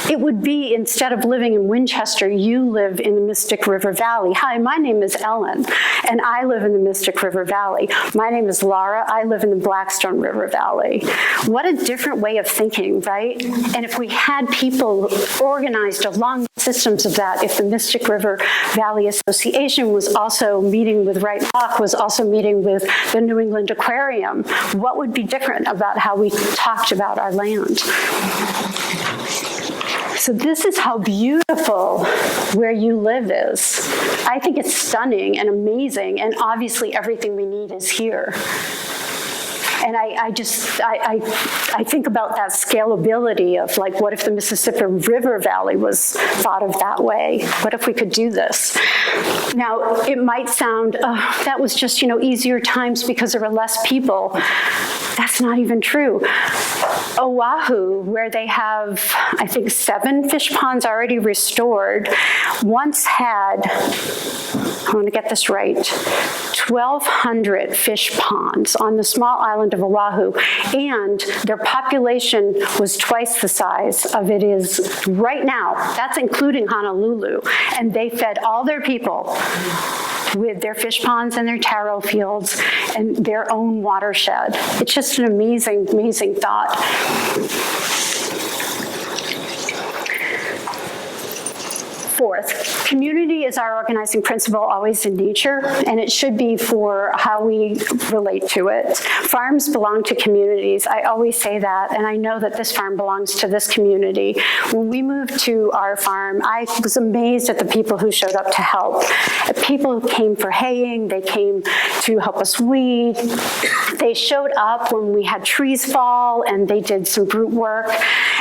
It would be, instead of living in Winchester, you live in the Mystic River Valley. Hi, my name is Ellen, and I live in the Mystic River Valley. My name is Laura, I live in the Blackstone River Valley. What a different way of thinking, right? And if we had people organized along the systems of that, if the Mystic River Valley Association was also meeting with Wright-Locke, was also meeting with the New England Aquarium, what would be different about how we talked about our land? So this is how beautiful where you live is. I think it's stunning and amazing, and obviously everything we need is here. And I think about that scalability of like, what if the Mississippi River Valley was thought of that way? What if we could do this? Now, it might sound, that was just, easier times because there were less people. That's not even true. Oahu, where they have, I think, 7 fish ponds already restored, once had, I want to get this right, 1,200 fish ponds on the small island of Oahu, and their population was twice the size of it is right now. That's including Honolulu. And they fed all their people with their fish ponds and their taro fields and their own watershed. It's just an amazing, amazing thought. Fourth, community is our organizing principle always in nature, and it should be for how we relate to it. Farms belong to communities. I always say that, and I know that this farm belongs to this community. When we moved to our farm, I was amazed at the people who showed up to help. People who came for haying, they came to help us weed. They showed up when we had trees fall, and they did some root work.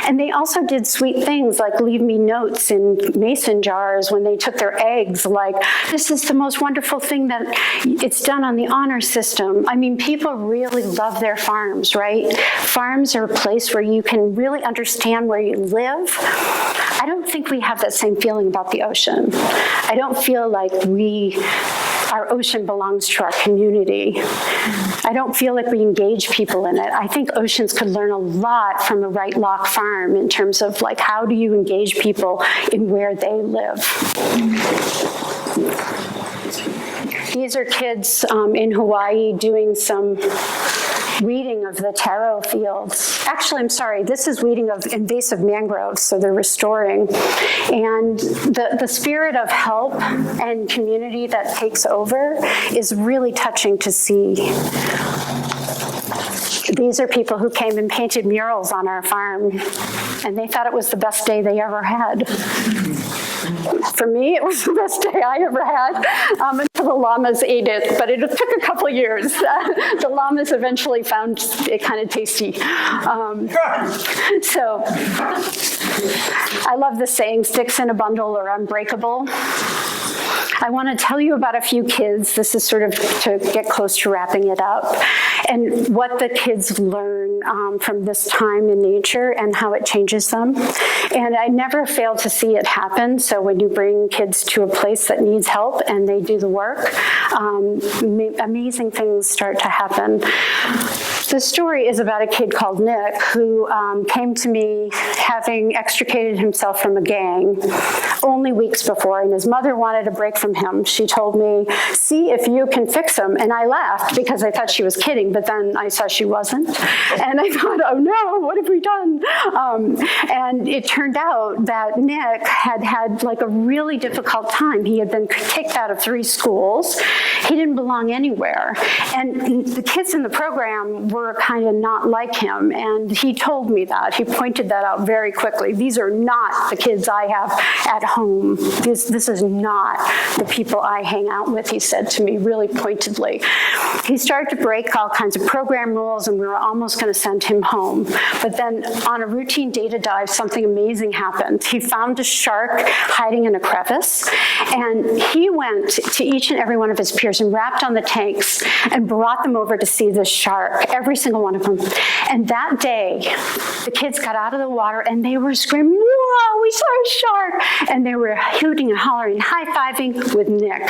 And they also did sweet things like leave me notes in mason jars when they took their eggs, like, this is the most wonderful thing that it's done on the honor system. I mean, people really love their farms, right? Farms are a place where you can really understand where you live. I don't think we have that same feeling about the ocean. I don't feel like our ocean belongs to our community. I don't feel like we engage people in it. I think oceans could learn a lot from a Wright-Locke Farm in terms of like, how do you engage people in where they live? These are kids in Hawaii doing some weeding of the taro fields. Actually, I'm sorry, this is weeding of invasive mangroves, so they're restoring. And the spirit of help and community that takes over is really touching to see. These are people who came and painted murals on our farm, and they thought it was the best day they ever had. For me, it was the best day I ever had until the llamas ate it, but it took a couple years. The llamas eventually found it kind of tasty. So I love the saying, sticks in a bundle are unbreakable. I want to tell you about a few kids. This is sort of to get close to wrapping it up, and what the kids learn from this time in nature and how it changes them. And I never fail to see it happen. So when you bring kids to a place that needs help and they do the work, amazing things start to happen. The story is about a kid called Nick who came to me having extricated himself from a gang only weeks before, and his mother wanted a break from him. She told me, see if you can fix him. And I laughed because I thought she was kidding, but then I saw she wasn't. And I thought, oh no, what have we done? And it turned out that Nick had like a really difficult time. He had been kicked out of 3 schools. He didn't belong anywhere. And the kids in the program were kind of not like him. And he told me that. He pointed that out very quickly. These are not the kids I have at home. This is not the people I hang out with, he said to me really pointedly. He started to break all kinds of program rules, and we were almost going to send him home. But then on a routine data dive, something amazing happened. He found a shark hiding in a crevice, and he went to each and every one of his peers and rapped on the tanks and brought them over to see this shark, every single one of them. And that day, the kids got out of the water and they were screaming, whoa, we saw a shark! And they were hooting and hollering, high-fiving with Nick.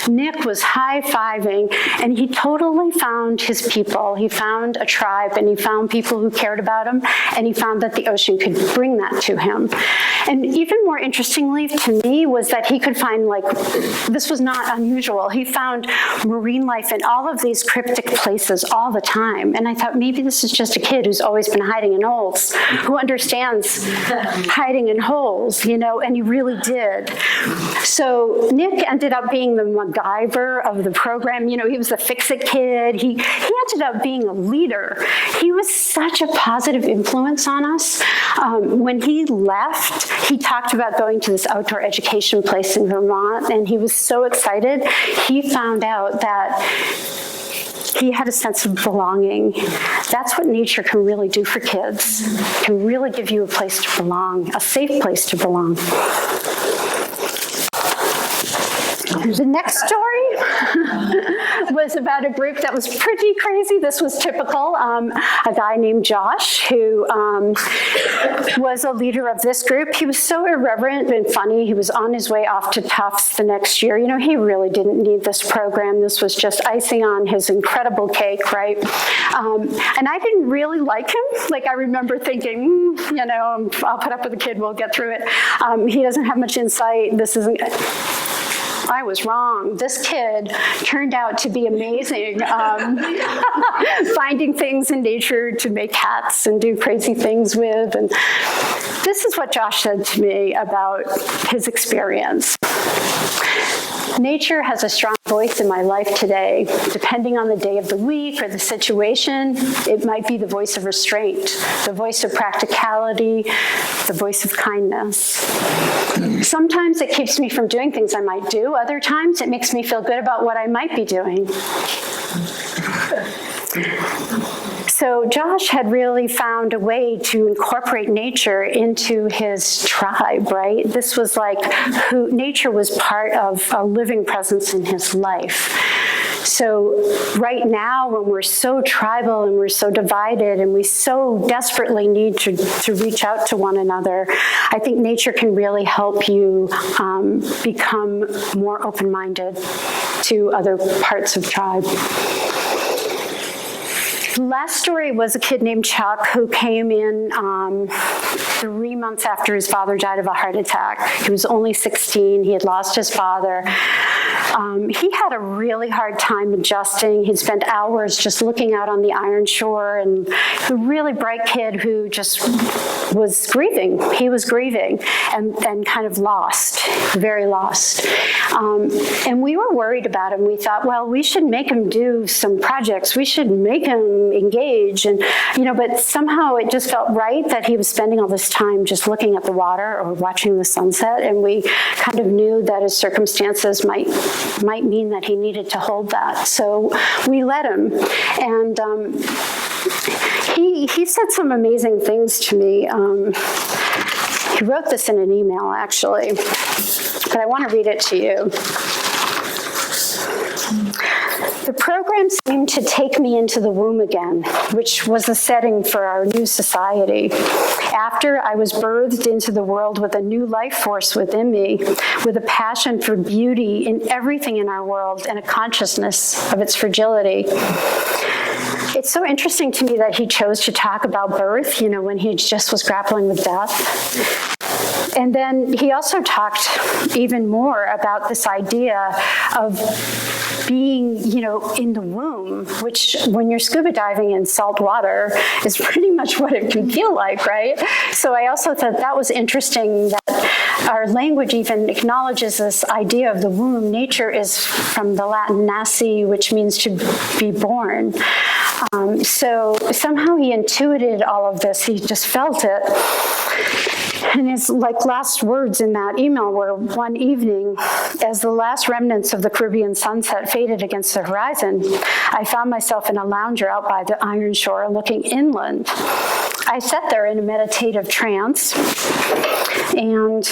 Nick was high-fiving, and he totally found his people. He found a tribe, and he found people who cared about him, and he found that the ocean could bring that to him. And even more interestingly to me was that he could find, like, this was not unusual. He found marine life in all of these cryptic places all the time. And I thought, maybe this is just a kid who's always been hiding in holes, who understands hiding in holes, you know, and he really did. So Nick ended up being the MacGyver of the program. You know, he was the fix-it kid. He ended up being a leader. He was such a positive influence on us. When he left, he talked about going to this outdoor education place in Vermont, and he was so excited. He found out that he had a sense of belonging. That's what nature can really do for kids. It can really give you a place to belong, a safe place to belong. The next story was about a group that was pretty crazy. This was typical. A guy named Josh, who was a leader of this group. He was so irreverent and funny. He was on his way off to Tufts the next year. You know, he really didn't need this program. This was just icing on his incredible cake, right? And I didn't really like him. Like, I remember thinking, you know, I'll put up with the kid, we'll get through it. He doesn't have much insight. This isn't... I was wrong. This kid turned out to be amazing, finding things in nature to make hats and do crazy things with. And this is what Josh said to me about his experience. Nature has a strong voice in my life today. Depending on the day of the week or the situation, it might be the voice of restraint, the voice of practicality, the voice of kindness. Sometimes it keeps me from doing things I might do. Other times it makes me feel good about what I might be doing. So Josh had really found a way to incorporate nature into his tribe, right? This was like nature was part of a living presence in his life. So right now, when we're so tribal and we're so divided and we so desperately need to reach out to one another, I think nature can really help you become more open-minded to other parts of tribe. The last story was a kid named Chuck who came in 3 months after his father died of a heart attack. He was only 16. He had lost his father. He had a really hard time adjusting. He'd spent hours just looking out on the Iron Shore, and a really bright kid who just was grieving. He was grieving and kind of lost, very lost. And we were worried about him. We thought, well, we should make him do some projects. We should make him engage. And, you know, but somehow it just felt right that he was spending all this time just looking at the water or watching the sunset. And we kind of knew that his circumstances might mean that he needed to hold that. So we let him. And he said some amazing things to me. He wrote this in an email, actually, but I want to read it to you. The program seemed to take me into the womb again, which was the setting for our new society. After I was birthed into the world with a new life force within me, with a passion for beauty in everything in our world and a consciousness of its fragility. It's so interesting to me that he chose to talk about birth, you know, when he just was grappling with death. And then he also talked even more about this idea of being, you know, in the womb, which when you're scuba diving in salt water is pretty much what it can feel like, right? So I also thought that was interesting that our language even acknowledges this idea of the womb. Nature is from the Latin nasci, which means to be born. So somehow he intuited all of this. He just felt it. And his last words in that email were, one evening, as the last remnants of the Caribbean sunset faded against the horizon, I found myself in a lounger out by the Iron Shore looking inland. I sat there in a meditative trance, and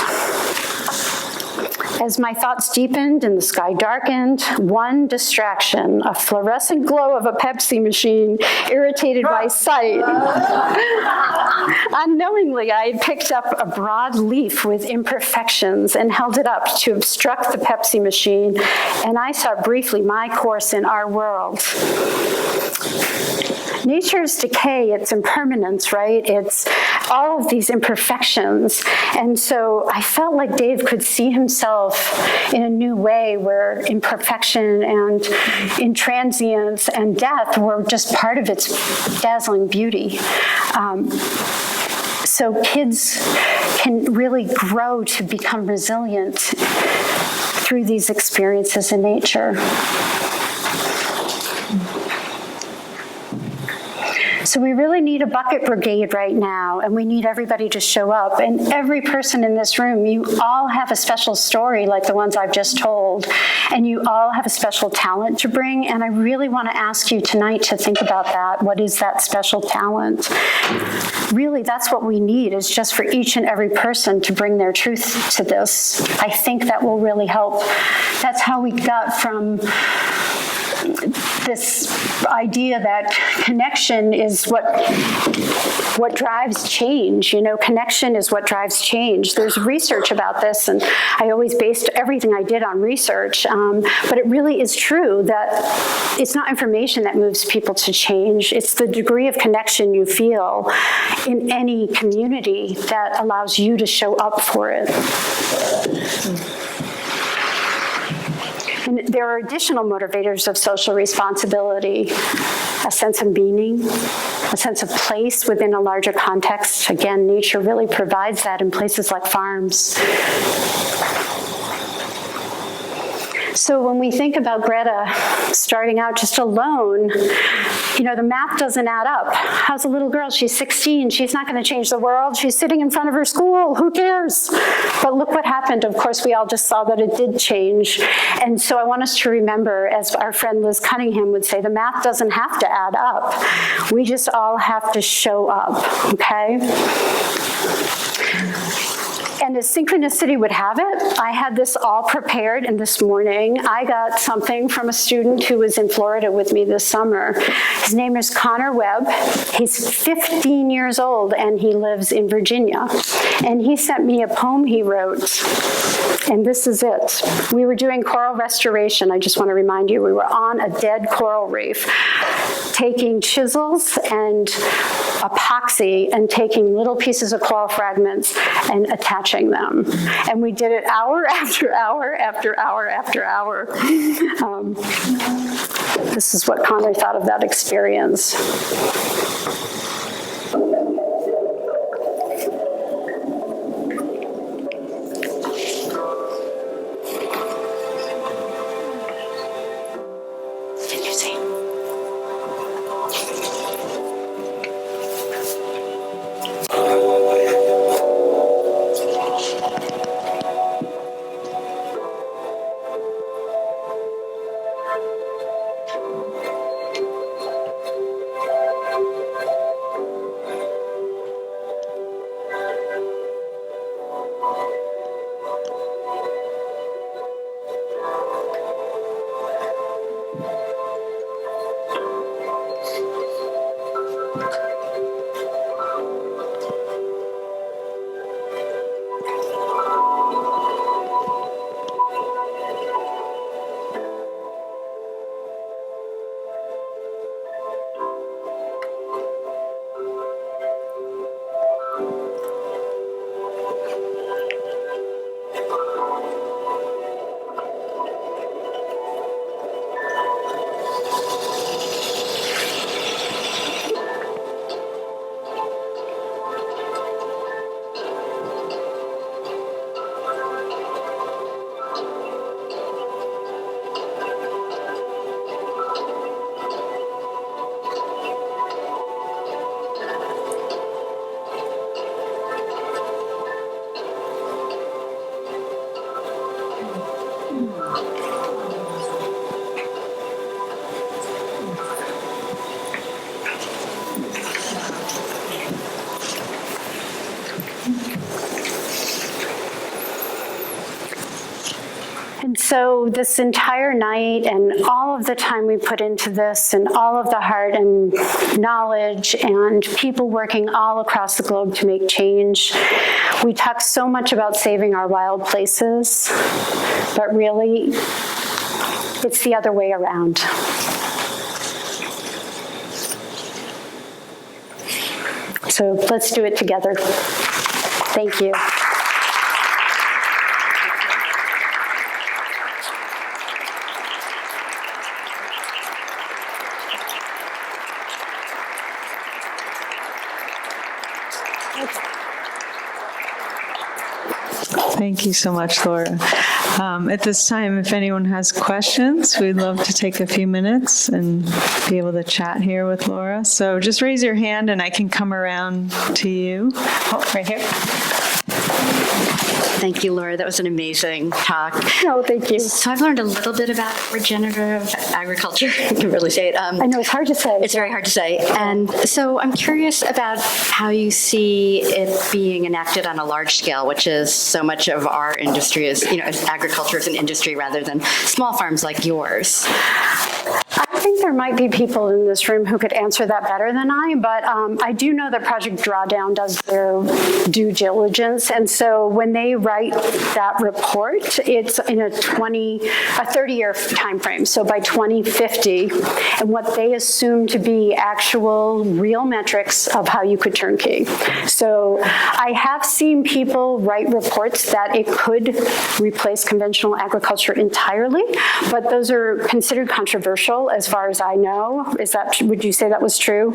as my thoughts deepened and the sky darkened, one distraction, a fluorescent glow of a Pepsi machine, irritated my sight. Unknowingly, I had picked up a broad leaf with imperfections and held it up to obstruct the Pepsi machine, and I saw briefly my course in our world. Nature's decay, its impermanence, right? It's all of these imperfections. And so I felt like Dave could see himself in a new way where imperfection and intransience and death were just part of its dazzling beauty. So kids can really grow to become resilient through these experiences in nature. So we really need a bucket brigade right now, and we need everybody to show up. And every person in this room, you all have a special story like the ones I've just told, and you all have a special talent to bring, and I really want to ask you tonight to think about that. What is that special talent? Really, that's what we need, is just for each and every person to bring their truth to this. I think that will really help. That's how we got from this idea that connection is what drives change. You know, connection is what drives change. There's research about this, and I always based everything I did on research, but it really is true that it's not information that moves people to change. It's the degree of connection you feel in any community that allows you to show up for it. And there are additional motivators of social responsibility: a sense of meaning, a sense of place within a larger context. Again, nature really provides that in places like farms. So when we think about Greta starting out just alone, you know, the math doesn't add up. How's a little girl? She's 16. She's not going to change the world. She's sitting in front of her school. Who cares? But look what happened. Of course, we all just saw that it did change. And so I want us to remember, as our friend Liz Cunningham would say, the math doesn't have to add up. We just all have to show up, okay? And as synchronicity would have it, I had this all prepared, and this morning I got something from a student who was in Florida with me this summer. His name is Connor Webb. He's 15 years old, and he lives in Virginia. And he sent me a poem he wrote, and this is it. We were doing coral restoration. I just want to remind you, we were on a dead coral reef, taking chisels and epoxy and taking little pieces of coral fragments and attaching them. And we did it hour after hour after hour after hour. This is what Connor thought of that experience. Did you see? And so this entire night and all of the time we put into this and all of the heart and knowledge and people working all across the globe to make change, we talk so much about saving our wild places, but really it's the other way around. So let's do it together. Thank you. Thank you so much, Laura. At this time, if anyone has questions, we'd love to take a few minutes and be able to chat here with Laura. So just raise your hand and I can come around to you. Oh, right here. Thank you, Laura. That was an amazing talk. No, thank you. So I've learned a little bit about regenerative agriculture. I can really say it. I know it's hard to say. It's very hard to say. And so I'm curious about how you see it being enacted on a large scale, which is so much of our industry is, as agriculture is an industry rather than small farms like yours. I think there might be people in this room who could answer that better than I, but I do know that Project Drawdown does their due diligence, and so when they write that report, it's in a 30-year time frame, so by 2050, and what they assume to be actual real metrics of how you could turnkey. So I have seen people write reports that it could replace conventional agriculture entirely, but those are considered controversial as far as I know. Would you say that was true?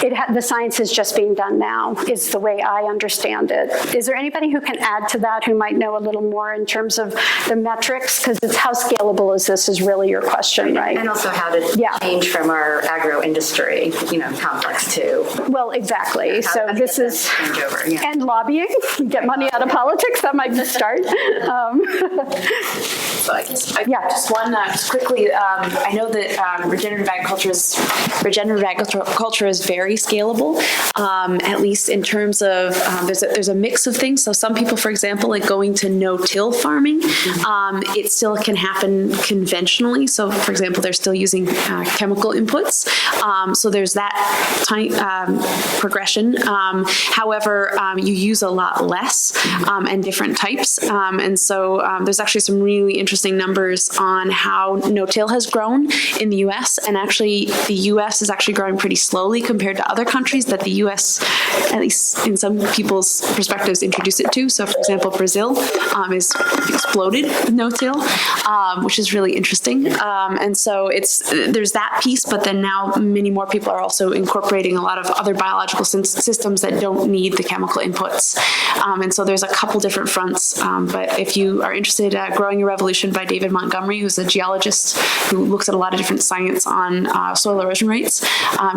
The science is just being done now, is the way I understand it. Is there anybody who can add to that who might know a little more in terms of the metrics? Because it's how scalable is this is really your question, right? And also how to change from our agro industry, complex too. Well, exactly. How So this is, changeover, yeah. and lobbying, get money out of politics, that might be a start. So I guess just one just quickly. I know that regenerative agriculture is very scalable, at least in terms of there's a mix of things. So some people, for example, like going to no-till farming, it still can happen conventionally. So, for example, they're still using chemical inputs. So there's that progression. However, you use a lot less and different types. And so there's actually some really interesting numbers on how no-till has grown in the U.S. And actually, the U.S. is actually growing pretty slowly compared to other countries that the U.S., at least in some people's perspectives, introduced it to. So, for example, Brazil is exploded with no-till, which is really interesting. And so there's that piece, but then now many more people are also incorporating a lot of other biological systems that don't need the chemical inputs. And so there's a couple different fronts. But if you are interested, Growing a Revolution by David Montgomery, who's a geologist who looks at a lot of different science on soil erosion rates.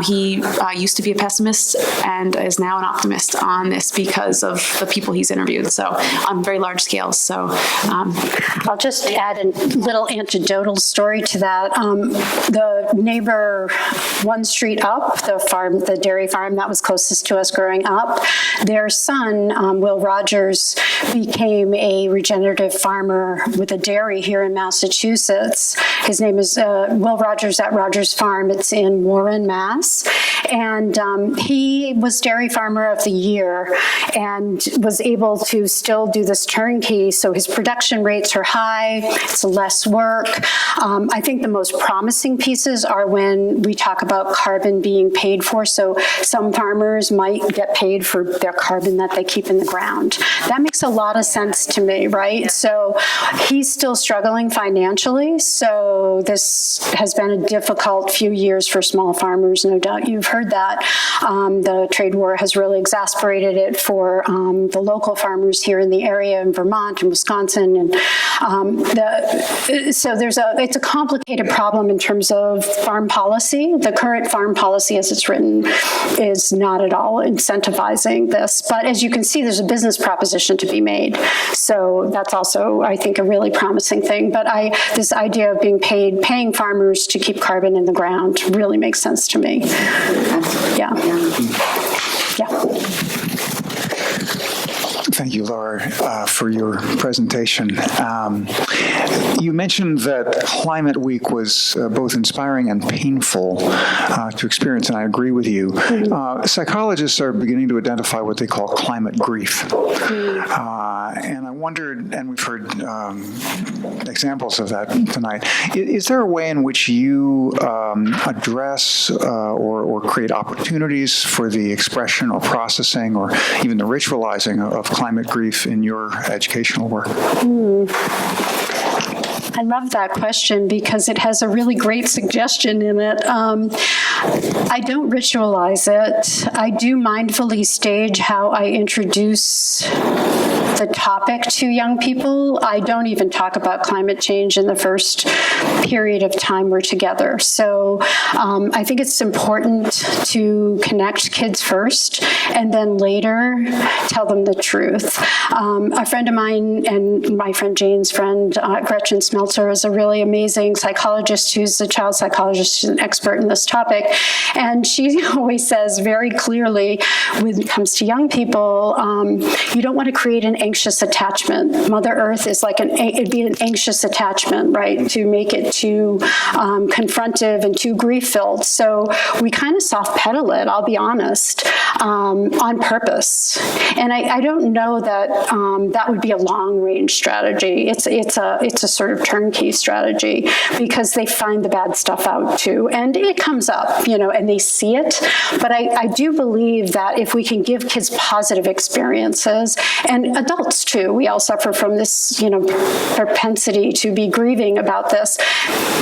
He used to be a pessimist and is now an optimist on this because of the people he's interviewed. So on very large scales. So I'll just add a little anecdotal story to that. The neighbor one street up, the dairy farm that was closest to us growing up, their son, Will Rogers, became a regenerative farmer with a dairy here in Massachusetts. His name is Will Rogers at Rogers Farm. It's in Warren, Mass. And he was Dairy Farmer of the Year and was able to still do this turnkey. So his production rates are high. It's less work. I think the most promising pieces are when we talk about carbon being paid for. So some farmers might get paid for their carbon that they keep in the ground. That makes a lot of sense to me, right? So he's still struggling financially. So this has been a difficult few years for small farmers, no doubt you've heard that. The trade war has really exacerbated it for the local farmers here in the area in Vermont and Wisconsin. And so it's a complicated problem in terms of farm policy. The current farm policy as it's written is not at all incentivizing this. But as you can see, there's a business proposition to be made. So that's also, I think, a really promising thing. But this idea of paying farmers to keep carbon in the ground really makes sense to me. Yeah. Thank you, Laura, for your presentation. You mentioned that Climate Week was both inspiring and painful to experience, and I agree with you. Psychologists are beginning to identify what they call climate grief. And I wondered, and we've heard examples of that tonight, is there a way in which you address or create opportunities for the expression or processing or even the ritualizing of climate grief in your educational work? I love that question because it has a really great suggestion in it. I don't ritualize it. I do mindfully stage how I introduce the topic to young people. I don't even talk about climate change in the first period of time we're together. So I think it's important to connect kids first and then later tell them the truth. A friend of mine and my friend Jane's friend, Gretchen Smeltzer, is a really amazing psychologist who's a child psychologist, she's an expert in this topic. And she always says very clearly, when it comes to young people, you don't want to create an anxious attachment. Mother Earth is like it'd be an anxious attachment, right, to make it too confrontive and too grief-filled. So we kind of soft pedal it, I'll be honest, on purpose. And I don't know that that would be a long-range strategy. It's a sort of turnkey strategy because they find the bad stuff out too. And it comes up, and they see it. But I do believe that if we can give kids positive experiences, and adults too, we all suffer from this, propensity to be grieving about this.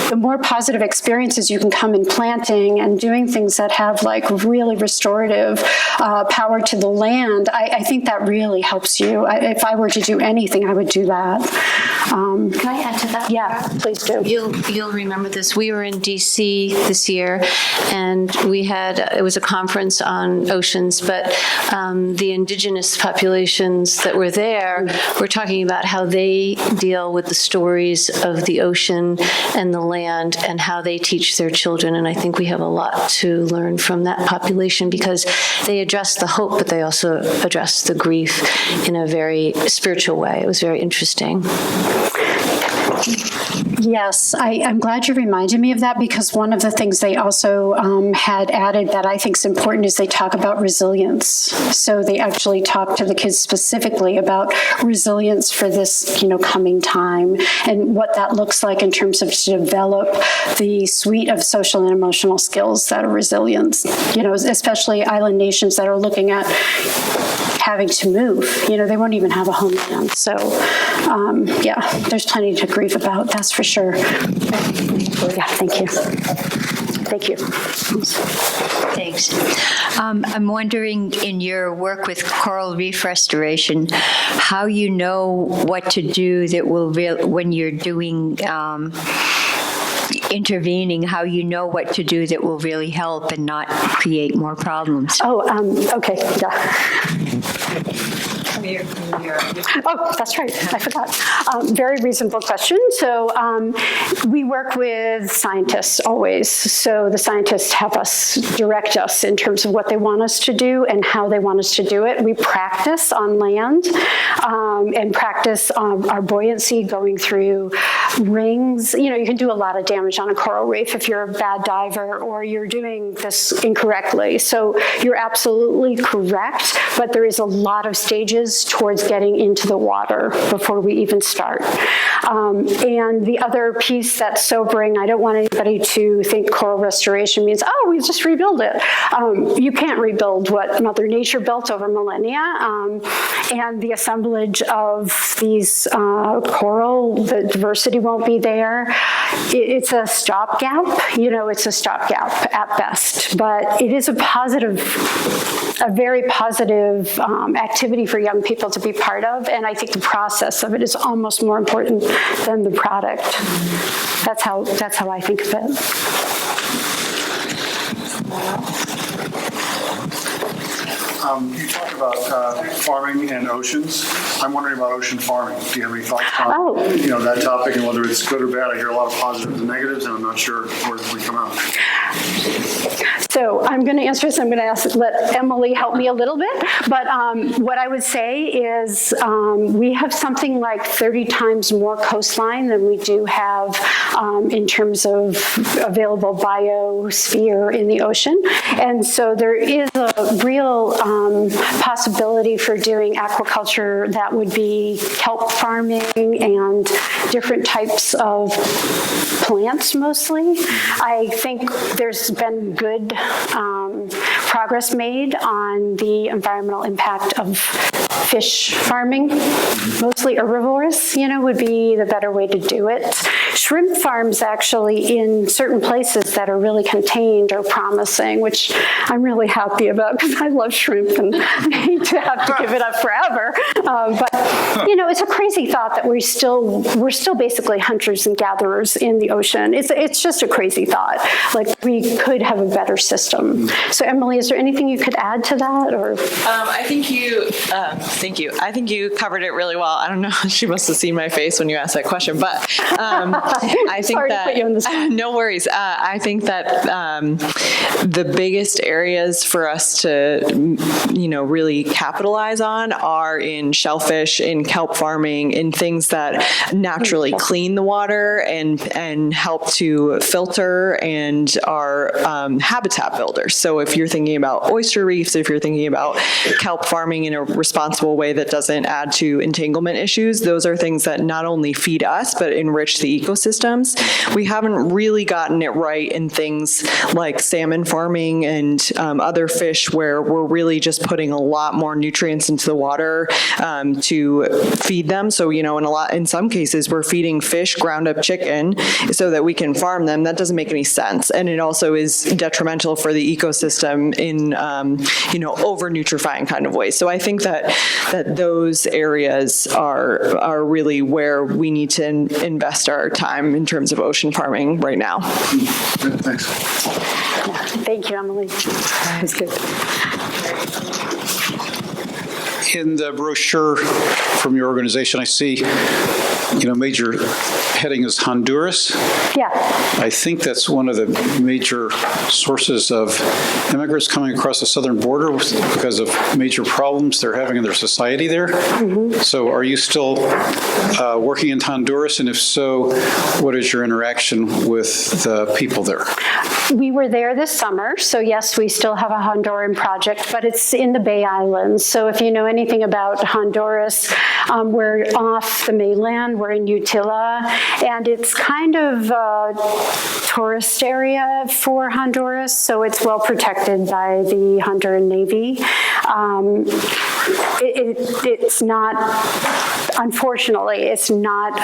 The more positive experiences you can come in planting and doing things that have like really restorative power to the land, I think that really helps you. If I were to do anything, I would do that. Can I add to that? Yeah, please do. You'll remember this. We were in DC this year, and it was a conference on oceans, but the indigenous populations that were there were talking about how they deal with the stories of the ocean and the land and how they teach their children. And I think we have a lot to learn from that population because they address the hope, but they also address the grief in a very spiritual way. It was very interesting. Yes, I'm glad you reminded me of that because one of the things they also had added that I think is important is they talk about resilience. So they actually talk to the kids specifically about resilience for this, coming time and what that looks like in terms of to develop the suite of social and emotional skills that are resilience, especially island nations that are looking at having to move. They won't even have a homeland. So, there's plenty to grieve about, that's for sure. Yeah, thank you. Thank you. Thanks. I'm wondering, in your work with coral reef restoration, how you know what to do that will when you're doing intervening, how you know what to do that will really help and not create more problems. Okay, yeah. Oh, that's right. I forgot. Very reasonable question. So we work with scientists always. So the scientists have us direct us in terms of what they want us to do and how they want us to do it. We practice on land and practice our buoyancy going through rings. You can do a lot of damage on a coral reef if you're a bad diver or you're doing this incorrectly. So you're absolutely correct, but there is a lot of stages towards getting into the water before we even start. And the other piece that's sobering, I don't want anybody to think coral restoration means, we just rebuild it. You can't rebuild what Mother Nature built over millennia. And the assemblage of these coral, the diversity won't be there. It's a stopgap. It's a stopgap at best. But it is a very positive activity for young people to be part of, and I think the process of it is almost more important than the product. That's how I think of it. You talk about farming and oceans. I'm wondering about ocean farming. Do you have any thoughts on that topic and whether it's good or bad? I hear a lot of positives and negatives, and I'm not sure where we come out. So I'm going to answer this. I'm going to let Emily help me a little bit. But what I would say is we have something like 30 times more coastline than we do have in terms of available biosphere in the ocean. And so there is a real possibility for doing aquaculture that would be kelp farming and different types of plants mostly. I think there's been good progress made on the environmental impact of fish farming, mostly herbivorous, would be the better way to do it. shrimp farms actually in certain places that are really contained are promising, which I'm really happy about because I love shrimp and I hate to have to give it up forever. But it's a crazy thought that we're still basically hunters and gatherers in the ocean. It's just a crazy thought. Like we could have a better system. So Emily, is there anything you could add to that? Or I think you. Thank you. I think you covered it really well. I don't know. She must have seen my face when you asked that question, but I think Sorry that to put you on the spot. no worries. I think that the biggest areas for us to really capitalize on are in shellfish, in kelp farming, in things that naturally clean the water and help to filter and are habitat builders. So if you're thinking about oyster reefs, if you're thinking about kelp farming in a responsible way that doesn't add to entanglement issues, those are things that not only feed us, but enrich the ecosystems. We haven't really gotten it right in things like salmon farming and other fish where we're really just putting a lot more nutrients into the water to feed them. So, in some cases, we're feeding fish ground up chicken so that we can farm them. That doesn't make any sense. And it also is detrimental for the ecosystem in, over nutrifying kind of ways. So I think that those areas are really where we need to invest our time in terms of ocean farming right now. Thanks. Thank you, Emily. That was good. In the brochure from your organization, I see, major heading is Honduras. Yeah. I think that's one of the major sources of immigrants coming across the southern border because of major problems they're having in their society there. Mm-hmm. So are you still working in Honduras? And if so, what is your interaction with the people there? We were there this summer, so yes, we still have a Honduran project, but it's in the Bay Islands. So if you know anything about Honduras, we're off the mainland, we're in Utila, and it's kind of a tourist area for Honduras, so it's well protected by the Honduran Navy. It's not, unfortunately, it's not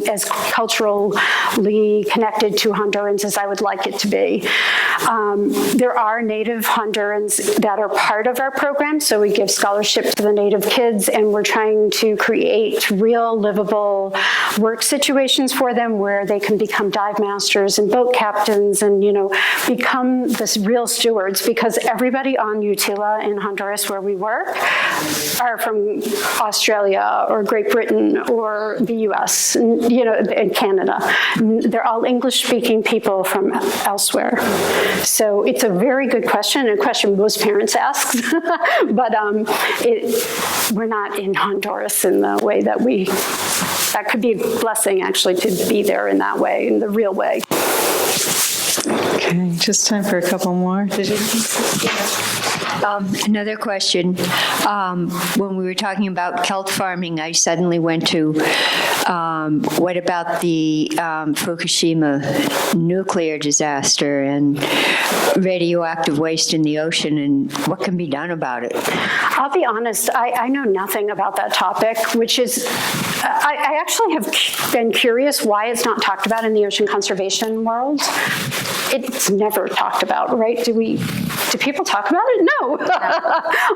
as culturally connected to Hondurans as I would like it to be. There are native Hondurans that are part of our program, so we give scholarships to the native kids, and we're trying to create real livable work situations for them where they can become dive masters and boat captains and, become the real stewards, because everybody on Utila in Honduras where we work are from Australia or Great Britain or the US, and Canada. They're all English-speaking people from elsewhere. So it's a very good question, and a question most parents ask, but we're not in Honduras in the way that that could be a blessing actually to be there in that way, in the real way. Okay, just time for a couple more. Did you? Another question. When we were talking about kelp farming, I suddenly went to what about the Fukushima nuclear disaster and radioactive waste in the ocean, and what can be done about it? I'll be honest, I know nothing about that topic, which is, I actually have been curious why it's not talked about in the ocean conservation world. It's never talked about, right? Do people talk about it? No.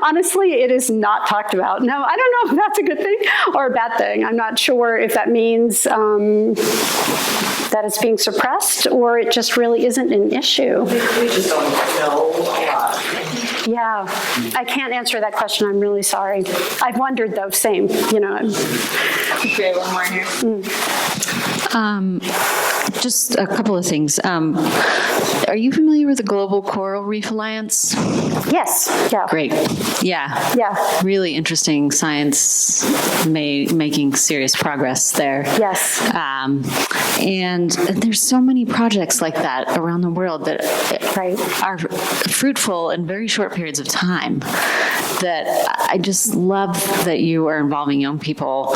Honestly, it is not talked about. No, I don't know if that's a good thing or a bad thing. I'm not sure if that means that it's being suppressed or it just really isn't an issue. We just don't know a lot. Yeah, I can't answer that question. I'm really sorry. I've wondered though, same, Okay, one more here. Just a couple of things. Are you familiar with the Global Coral Reef Alliance? Yes. Yeah. Great. Yeah. Yeah. Really interesting science making serious progress there. Yes. And there's so many projects like that around the world that are fruitful in very short periods of time, that I just love that you are involving young people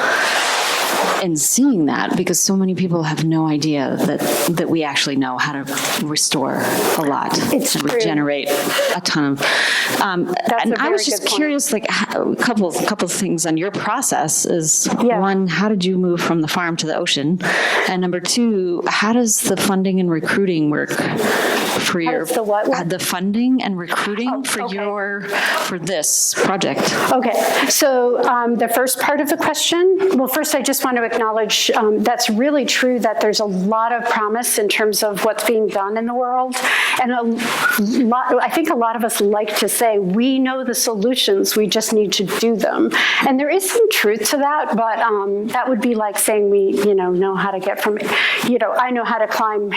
in seeing that, because so many people have no idea that we actually know how to restore a lot It's and true. regenerate a ton of. And I was just curious, like a couple of things on your process is one, how did you move from the farm to the ocean, and number two, how does the funding and recruiting work for your the funding and recruiting for this project? Okay, so the first part of the question, well, first I just want to acknowledge that's really true that there's a lot of promise in terms of what's being done in the world. And I think a lot of us like to say, we know the solutions, we just need to do them. And there is some truth to that, but that would be like saying we, know how to get from, I know how to climb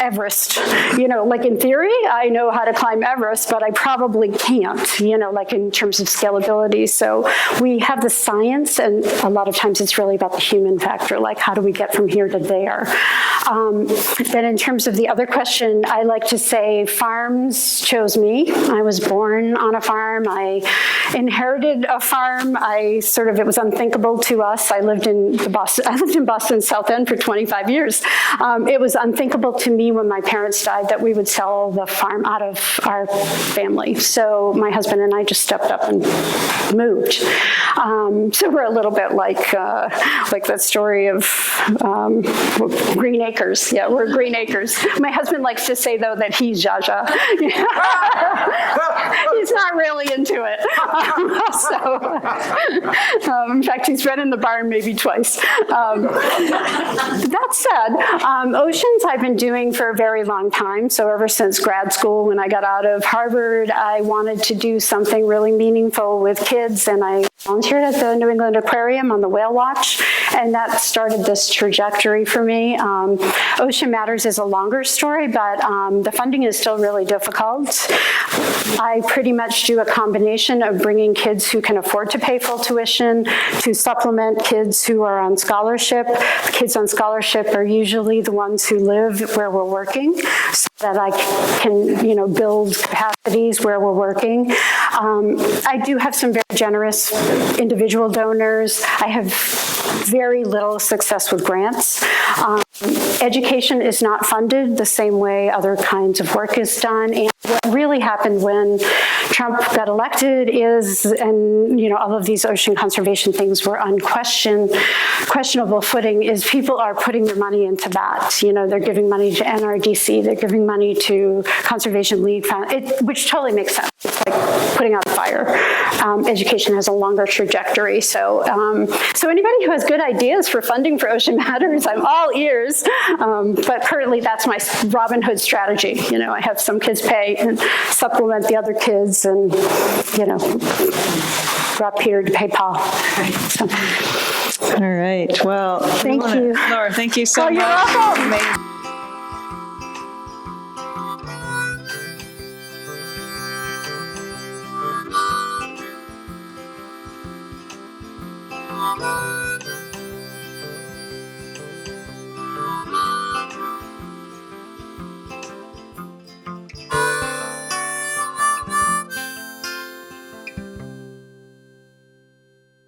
Everest. Like in theory, I know how to climb Everest, but I probably can't, like in terms of scalability. So we have the science, and a lot of times it's really about the human factor, like how do we get from here to there? Then in terms of the other question, I like to say farms chose me. I was born on a farm. I inherited a farm. It was unthinkable to us. I lived in Boston South End for 25 years. It was unthinkable to me when my parents died that we would sell the farm out of our family. So my husband and I just stepped up and moved. So we're a little bit like that story of Green Acres. Yeah, we're Green Acres. My husband likes to say, though, that he's Jaja. He's not really into it. In fact, he's been in the barn maybe twice. That said, oceans I've been doing for a very long time. So ever since grad school, when I got out of Harvard, I wanted to do something really meaningful with kids, and I volunteered at the New England Aquarium on the Whale Watch, and that started this trajectory for me. Ocean Matters is a longer story, but the funding is still really difficult. I pretty much do a combination of bringing kids who can afford to pay full tuition to supplement kids who are on scholarship. Kids on scholarship are usually the ones who live where we're working, so that I can, build capacities where we're working. I do have some very generous individual donors. I have very little success with grants. Education is not funded the same way other kinds of work is done. And what really happened when Trump got elected is, and all of these ocean conservation things were on questionable footing, is people are putting their money into that. They're giving money to NRDC, they're giving money to Conservation League, which totally makes sense. It's like putting out a fire. Education has a longer trajectory. So anybody who has good ideas for funding for Ocean Matters, I'm all ears. But currently that's my Robin Hood strategy. I have some kids pay and supplement the other kids, and, drop Peter to pay Paul. So. All right. Well, thank you. Laura, thank you so much. You're welcome. Bye.